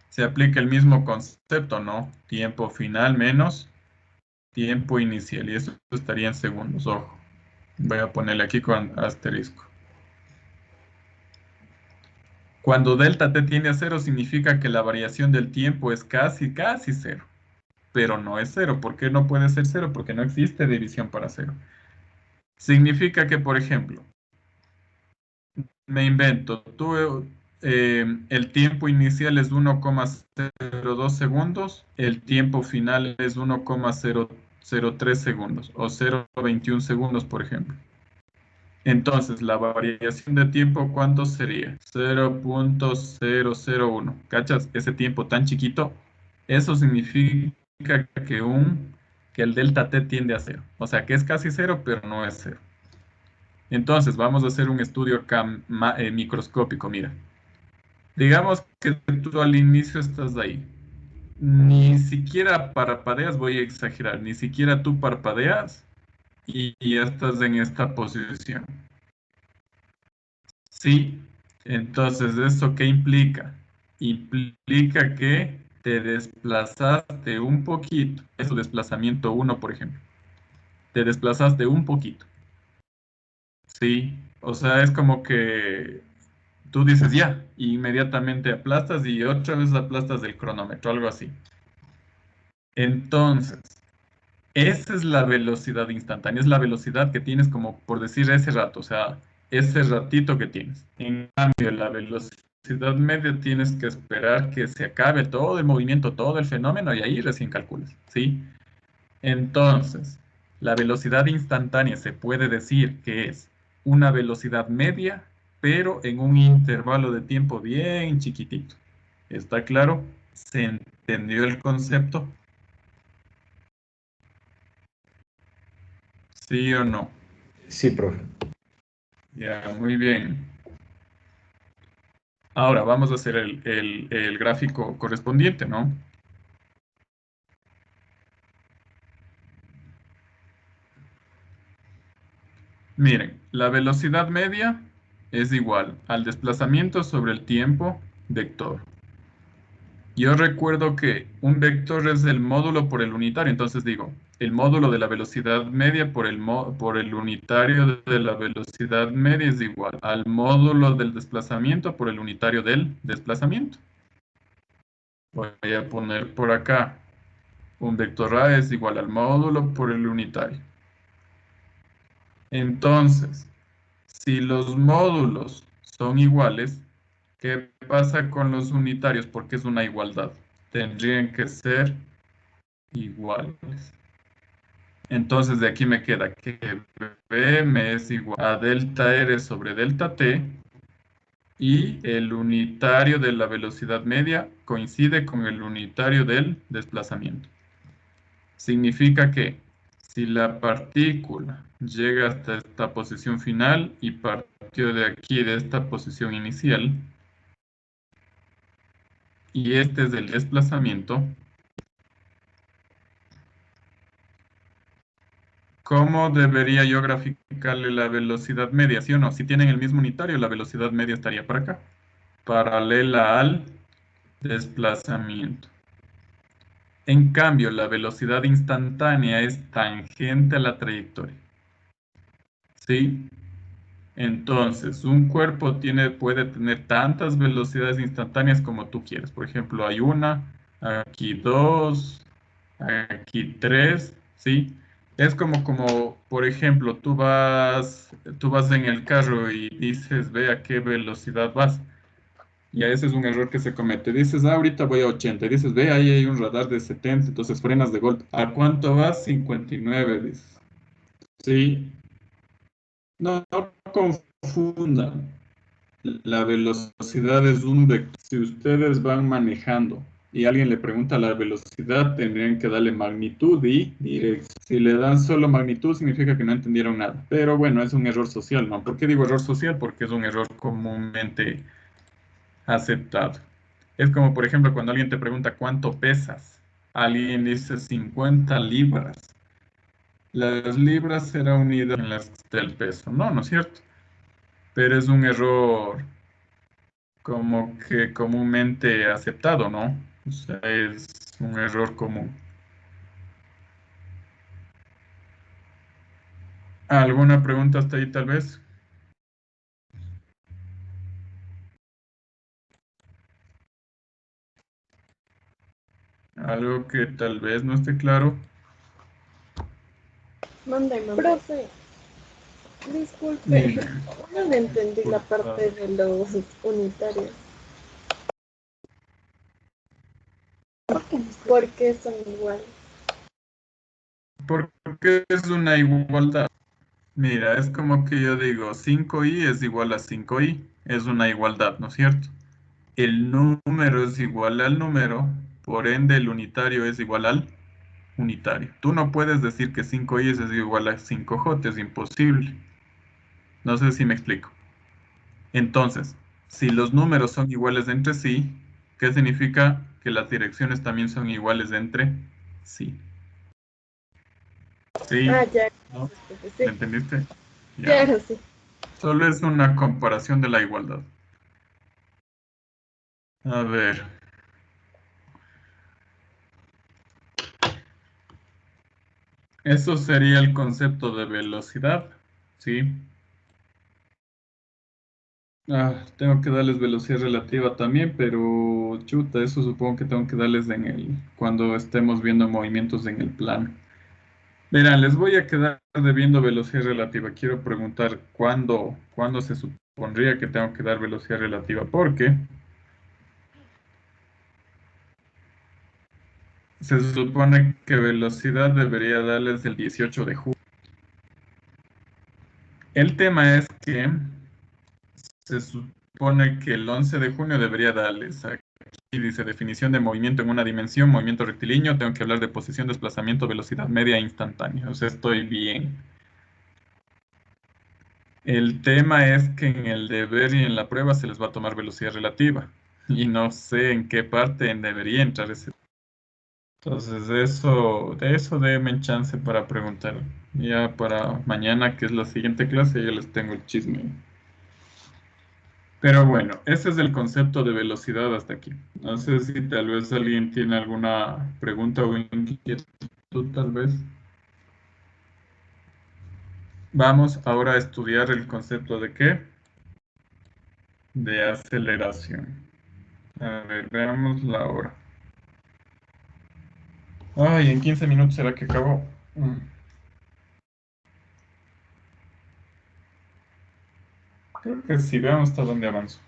se aplica el mismo concepto, ¿no? Tiempo final menos tiempo inicial, y eso estaría en segundos, ojo. Voy a ponerle aquí con asterisco. Cuando delta t tiende a 0, significa que la variación del tiempo es casi 0. Pero no es 0. ¿Por qué no puede ser 0? Porque no existe división para 0. Significa que, por ejemplo, me invento, el tiempo inicial es 1,02 segundos, el tiempo final es 1,03 0,03 segundos o 0,21 segundos, por ejemplo. Entonces, la variación de tiempo, ¿cuánto sería? 0,001. ¿Cachas? Ese tiempo tan chiquito, eso significa que el delta t tiende a 0. O sea, que es casi 0, pero no es 0. Entonces, vamos a hacer un estudio acá microscópico, mira. Digamos que tú al inicio estás ahí. Ni siquiera parpadeas, voy a exagerar, ni siquiera tú parpadeas y ya estás en esta posición. Sí, entonces, ¿eso qué implica? Implica que te desplazaste un poquito. Es tu desplazamiento 1, por ejemplo. Te desplazaste un poquito. Sí, o sea, es como que tú dices ya, y inmediatamente aplastas y otra vez aplastas el cronómetro, algo así. Entonces, esa es la velocidad instantánea, es la velocidad que tienes como por decir ese rato, o sea, ese ratito que tienes. En cambio, la velocidad media tienes que esperar que se acabe todo el movimiento, todo el fenómeno y ahí recién calculas, ¿sí? Entonces, la velocidad instantánea se puede decir que es una velocidad media, pero en un intervalo de tiempo bien chiquitito. ¿Está claro? ¿Se entendió el concepto? ¿Sí o no? Sí, profe. Ya, muy bien. Ahora vamos a hacer el gráfico correspondiente, ¿no? Miren, la velocidad media es igual al desplazamiento sobre el tiempo vector. Yo recuerdo que un vector es el módulo por el unitario, entonces digo, el módulo de la velocidad media por el unitario de la velocidad media es igual al módulo del desplazamiento por el unitario del desplazamiento. Voy a poner por acá, un vector A es igual al módulo por el unitario. Entonces, si los módulos son iguales, ¿qué pasa con los unitarios? Porque es una igualdad. Tendrían que ser iguales. Entonces de aquí me queda que B me es igual a delta R sobre delta T y el unitario de la velocidad media coincide con el unitario del desplazamiento. Significa que si la partícula llega hasta esta posición final y partió de aquí, de esta posición inicial, y este es el desplazamiento, ¿cómo debería yo graficarle la velocidad media? ¿Sí o no? Si tienen el mismo unitario, la velocidad media estaría para acá, paralela al desplazamiento. En cambio, la velocidad instantánea es tangente a la trayectoria. ¿Sí? Entonces, un cuerpo puede tener tantas velocidades instantáneas como tú quieras. Por ejemplo, hay una, aquí dos, aquí tres, ¿sí? Es como, por ejemplo, tú vas en el carro y dices, ve a qué velocidad vas. Y ese es un error que se comete. Dices, ahorita voy a 80. Y dices, ve, ahí hay un radar de 70, entonces frenas de golpe. ¿A cuánto vas? 59, dices. Sí. No, no confundan. La velocidad es un vector. Si ustedes van manejando y alguien le pregunta la velocidad, tendrían que darle magnitud y dirección. Si le dan solo magnitud, significa que no entendieron nada. Pero bueno, es un error social, ¿no? ¿Por qué digo error social? Porque es un error comúnmente aceptado. Es como, por ejemplo, cuando alguien te pregunta cuánto pesas. Alguien dice 50 libras. Las libras será unida en las del peso. No, no es cierto. Pero es un error como que comúnmente aceptado, ¿no? O sea, es un error común. ¿Alguna pregunta hasta ahí tal vez? ¿Algo que tal vez no esté claro? Mande. Profe, disculpe, Dime, no le entendí la por parte favor. de los unitarios. ¿Por qué son iguales? ¿Por qué es una igualdad? Mira, es como que yo digo 5i es igual a 5i. Es una igualdad, ¿no es cierto? El número es igual al número, por ende el unitario es igual al unitario. Tú no puedes decir que 5i es igual a 5j, es imposible. No sé si me explico. Entonces, si los números son iguales entre sí, ¿qué significa? Que las direcciones también son iguales entre sí. ¿Sí? Ah, ya, ¿No? gracias, profe. ¿Me Sí, entendiste? Ya. claro, sí. Solo es una comparación de la igualdad. A ver. Eso sería el concepto de velocidad. ¿Sí? Tengo que darles velocidad relativa también, pero chuta, eso supongo que tengo que darles cuando estemos viendo movimientos en el plano. Verán, les voy a quedar debiendo velocidad relativa. Quiero preguntar cuándo se supondría que tengo que dar velocidad relativa, porque se supone que velocidad debería darles el 18 de junio. El tema es que se supone que el 11 de junio debería darles. Aquí dice definición de movimiento en una dimensión, movimiento rectilíneo. Tengo que hablar de posición, desplazamiento, velocidad media e instantánea. O sea, estoy bien. El tema es que en el deber y en la prueba se les va a tomar velocidad relativa. Y no sé en qué parte debería entrar ese. Entonces, de eso denme chance para preguntar. Ya para mañana, que es la siguiente clase, ya les tengo el chisme. Pero bueno, ese es el concepto de velocidad hasta aquí. No sé si tal vez alguien tiene alguna pregunta o inquietud, tal vez. Vamos ahora a estudiar el concepto de ¿qué? De aceleración. A ver, veamos la hora. Ay, en 15 minutos será que acabó. Creo que sí, veamos hasta dónde avanzo.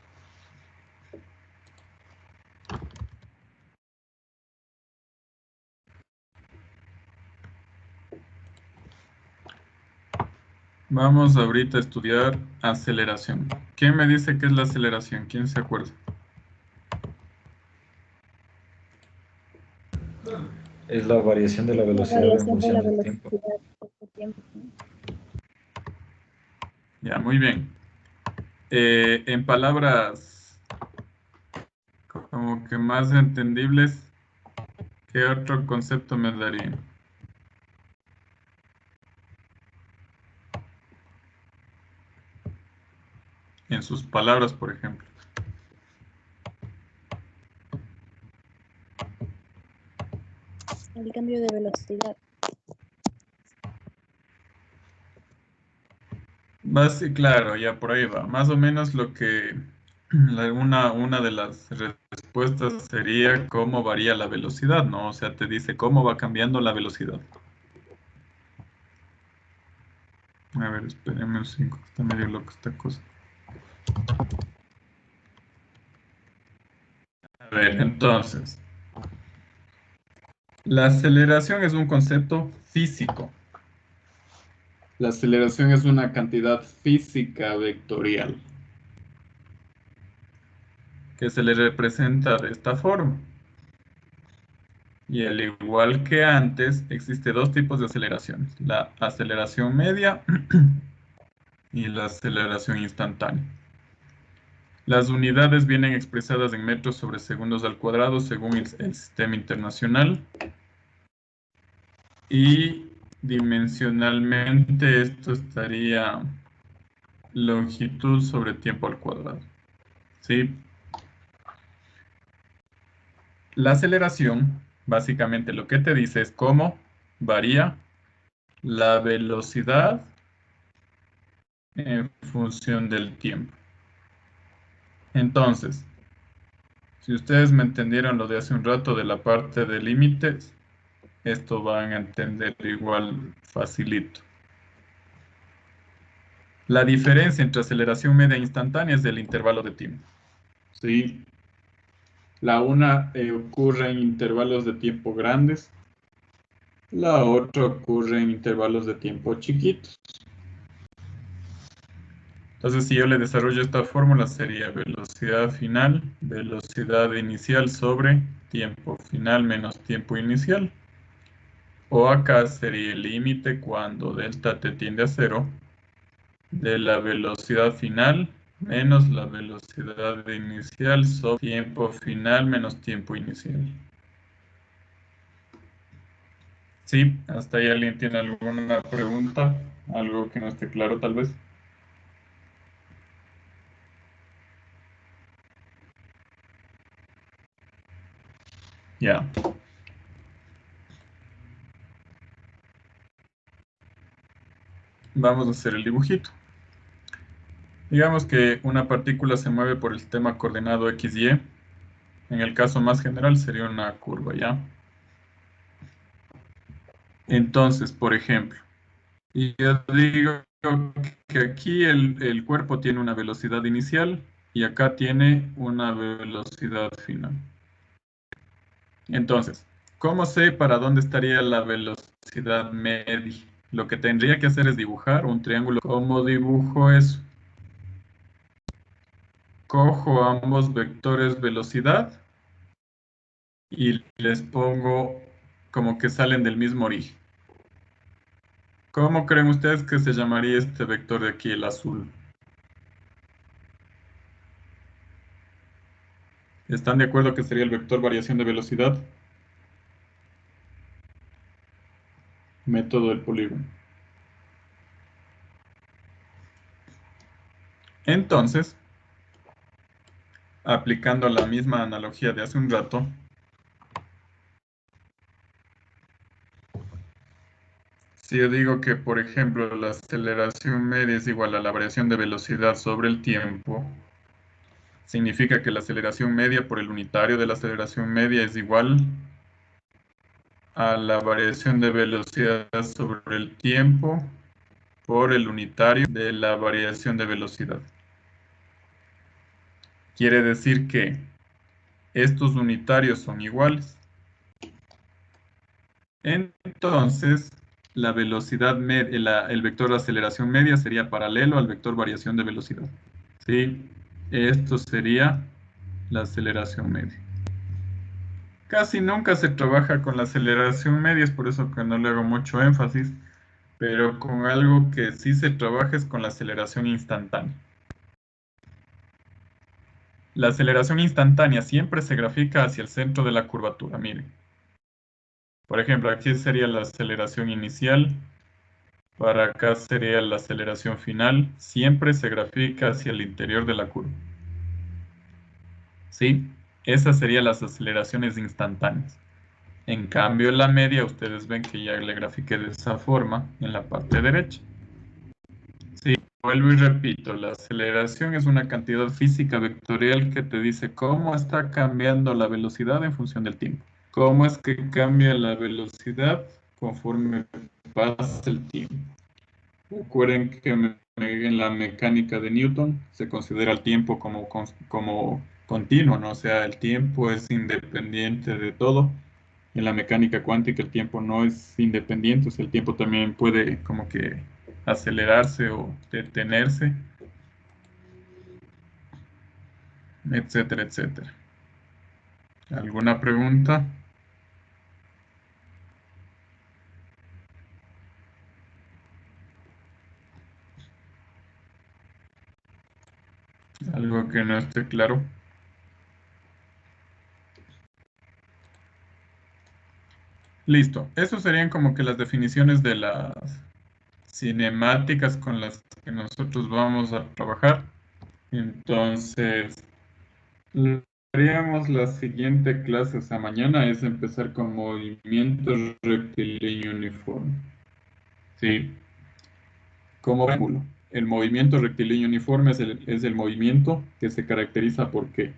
Vamos ahorita a estudiar aceleración. ¿Quién me dice qué es la aceleración? ¿Quién se acuerda? Es la variación de la La velocidad en variación de función la del tiempo. velocidad por tiempo. Ya, muy bien. En palabras como que más entendibles, ¿qué otro concepto me daría? En sus palabras, por ejemplo. El cambio de velocidad. Claro, ya por ahí va. Más o menos lo que una de las respuestas sería cómo varía la velocidad, ¿no? O sea, te dice cómo va cambiando la velocidad. A ver, espérenme un 5, está medio loco esta cosa. A ver, entonces, la aceleración es un concepto físico. La aceleración es una cantidad física vectorial que se le representa de esta forma. Y al igual que antes, existe dos tipos de aceleraciones, la aceleración media y la aceleración instantánea. Las unidades vienen expresadas en metros sobre segundos al cuadrado según el sistema internacional. Y dimensionalmente esto estaría longitud sobre tiempo al cuadrado. ¿Sí? La aceleración, básicamente lo que te dice es cómo varía la velocidad en función del tiempo. Entonces, si ustedes me entendieron lo de hace un rato de la parte de límites, esto van a entender igual facilito. La diferencia entre aceleración media e instantánea es el intervalo de tiempo. ¿Sí? La una ocurre en intervalos de tiempo grandes La otra ocurre en intervalos de tiempo chiquitos. Entonces, si yo le desarrollo esta fórmula, sería velocidad final, velocidad inicial sobre tiempo final menos tiempo inicial. O acá sería el límite cuando delta t tiende a 0 de la velocidad final menos la velocidad inicial sobre tiempo final menos tiempo inicial. ¿Sí? ¿Hasta ahí alguien tiene alguna pregunta? ¿Algo que no esté claro tal vez? Ya. Vamos a hacer el dibujito. Digamos que una partícula se mueve por el sistema coordenado XY. En el caso más general sería una curva, ¿ya? Entonces, por ejemplo, y yo digo que aquí el cuerpo tiene una velocidad inicial y acá tiene una velocidad final. Entonces, ¿cómo sé para dónde estaría la velocidad media? Lo que tendría que hacer es dibujar un triángulo. ¿Cómo dibujo eso? Cojo ambos vectores velocidad y les pongo como que salen del mismo origen. ¿Cómo creen ustedes que se llamaría este vector de aquí, el azul? ¿Están de acuerdo que sería el vector variación de velocidad? Método del polígono. Entonces, aplicando la misma analogía de hace un rato, si yo digo que, por ejemplo, la aceleración media es igual a la variación de velocidad sobre el tiempo, significa que la aceleración media por el unitario de la aceleración media es igual a la variación de velocidad sobre el tiempo por el unitario de la variación de velocidad. Quiere decir que estos unitarios son iguales. Entonces, la velocidad el vector de aceleración media sería paralelo al vector variación de velocidad. ¿Sí? Esto sería la aceleración media. Casi nunca se trabaja con la aceleración media, es por eso que no le hago mucho énfasis, pero con algo que sí se trabaja es con la aceleración instantánea. La aceleración instantánea siempre se grafica hacia el centro de la curvatura, miren. Por ejemplo, aquí sería la aceleración inicial, para acá sería la aceleración final, siempre se grafica hacia el interior de la curva. ¿Sí? Esas serían las aceleraciones instantáneas. En cambio, la media, ustedes ven que ya le grafiqué de esa forma en la parte derecha. Sí, vuelvo y repito, la aceleración es una cantidad física vectorial que te dice cómo está cambiando la velocidad en función del tiempo. ¿Cómo es que cambia la velocidad conforme pasa el tiempo? Recuerden que en la mecánica de Newton se considera el tiempo como continuo, ¿no? O sea, el tiempo es independiente de todo. En la mecánica cuántica el tiempo no es independiente, o sea, el tiempo también puede como que acelerarse o detenerse, etcétera, etcétera. ¿Alguna pregunta? ¿Algo que no esté claro? Listo. Eso serían como que las definiciones de las cinemáticas con las que nosotros vamos a trabajar. Entonces, lo que haríamos la siguiente clase, o sea, mañana es empezar con movimiento rectilíneo uniforme. ¿Sí? Como ángulo. El movimiento rectilíneo uniforme es el movimiento que se caracteriza ¿por qué?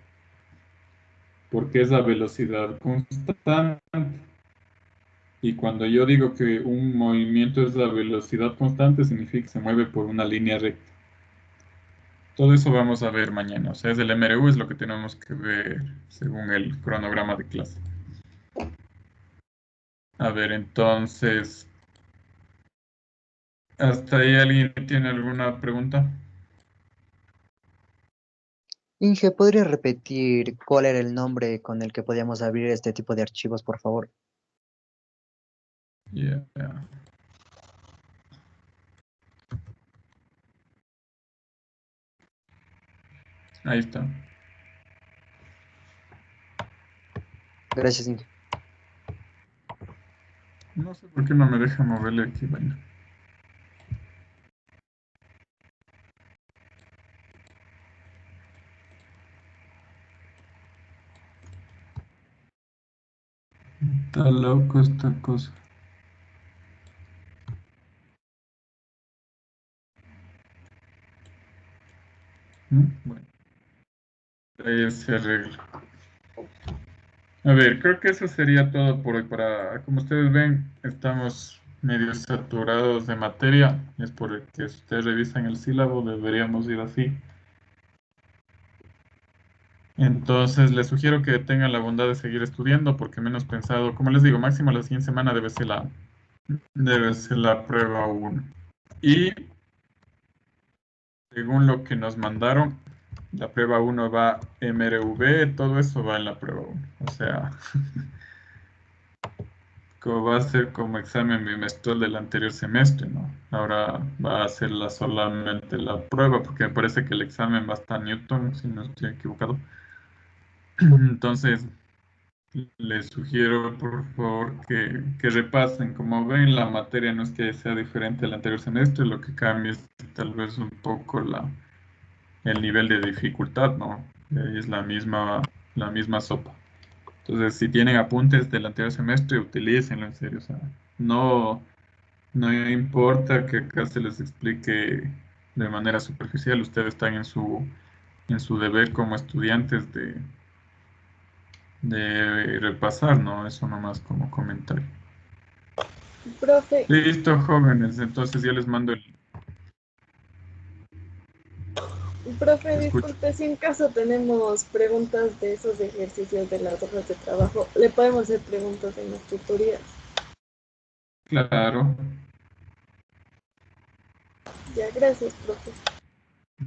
Porque es a velocidad constante. Y cuando yo digo que un movimiento es a velocidad constante, significa que se mueve por una línea recta. Todo eso vamos a ver mañana. O sea, es el MRU, es lo que tenemos que ver según el cronograma de clase. A ver, entonces, ¿hasta ahí alguien tiene alguna pregunta? Inge, ¿podría repetir cuál era el nombre con el que podíamos abrir este tipo de archivos, por favor? Yeah. Ahí está. Gracias, Inge. No sé por qué no me deja moverle aquí, bueno. Está loco esta cosa. Bueno, ahí se arregla. A ver, creo que eso sería todo por hoy. Como ustedes ven, estamos medio saturados de materia. Es por el que si ustedes revisan el sílabo, deberíamos ir así. Entonces, les sugiero que tengan la bondad de seguir estudiando, porque menos pensado, como les digo, máximo la siguiente semana debe ser la prueba 1. Y según lo que nos mandaron, la prueba 1 va MRV, todo eso va en la prueba 1. O sea, como va a ser como examen bimestral del anterior semestre, ¿no? Ahora va a ser solamente la prueba, porque me parece que el examen va hasta Newton, si no estoy equivocado. Entonces, les sugiero, por favor, que repasen. Como ven, la materia no es que sea diferente al anterior semestre, lo que cambia es tal vez un poco el nivel de dificultad, ¿no? Es la misma sopa. Entonces, si tienen apuntes del anterior semestre, utilícenlo en serio. O sea, no, no importa que acá se les explique de manera superficial, ustedes están en su deber como estudiantes de repasar, ¿no? Eso nomás como comentario. Profe, Listo, jóvenes. Entonces ya les mando el... Escucho. disculpe, si en caso tenemos preguntas de esos ejercicios de las hojas de trabajo, le podemos hacer preguntas en las tutorías. Claro, Ya, gracias, profe.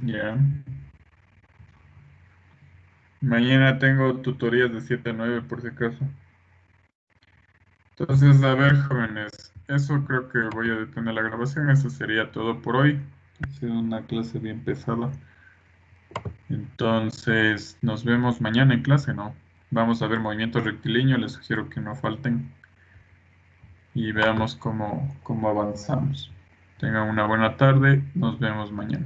ya. Mañana tengo tutorías de 7 a 9 por si acaso. Entonces, a ver, jóvenes, eso creo que voy a detener la grabación. Eso sería todo por hoy. Ha sido una clase bien pesada. Entonces, nos vemos mañana en clase, ¿no? Vamos a ver movimiento rectilíneo. Les sugiero que no falten y veamos cómo avanzamos. Tengan una buena tarde. Nos vemos mañana.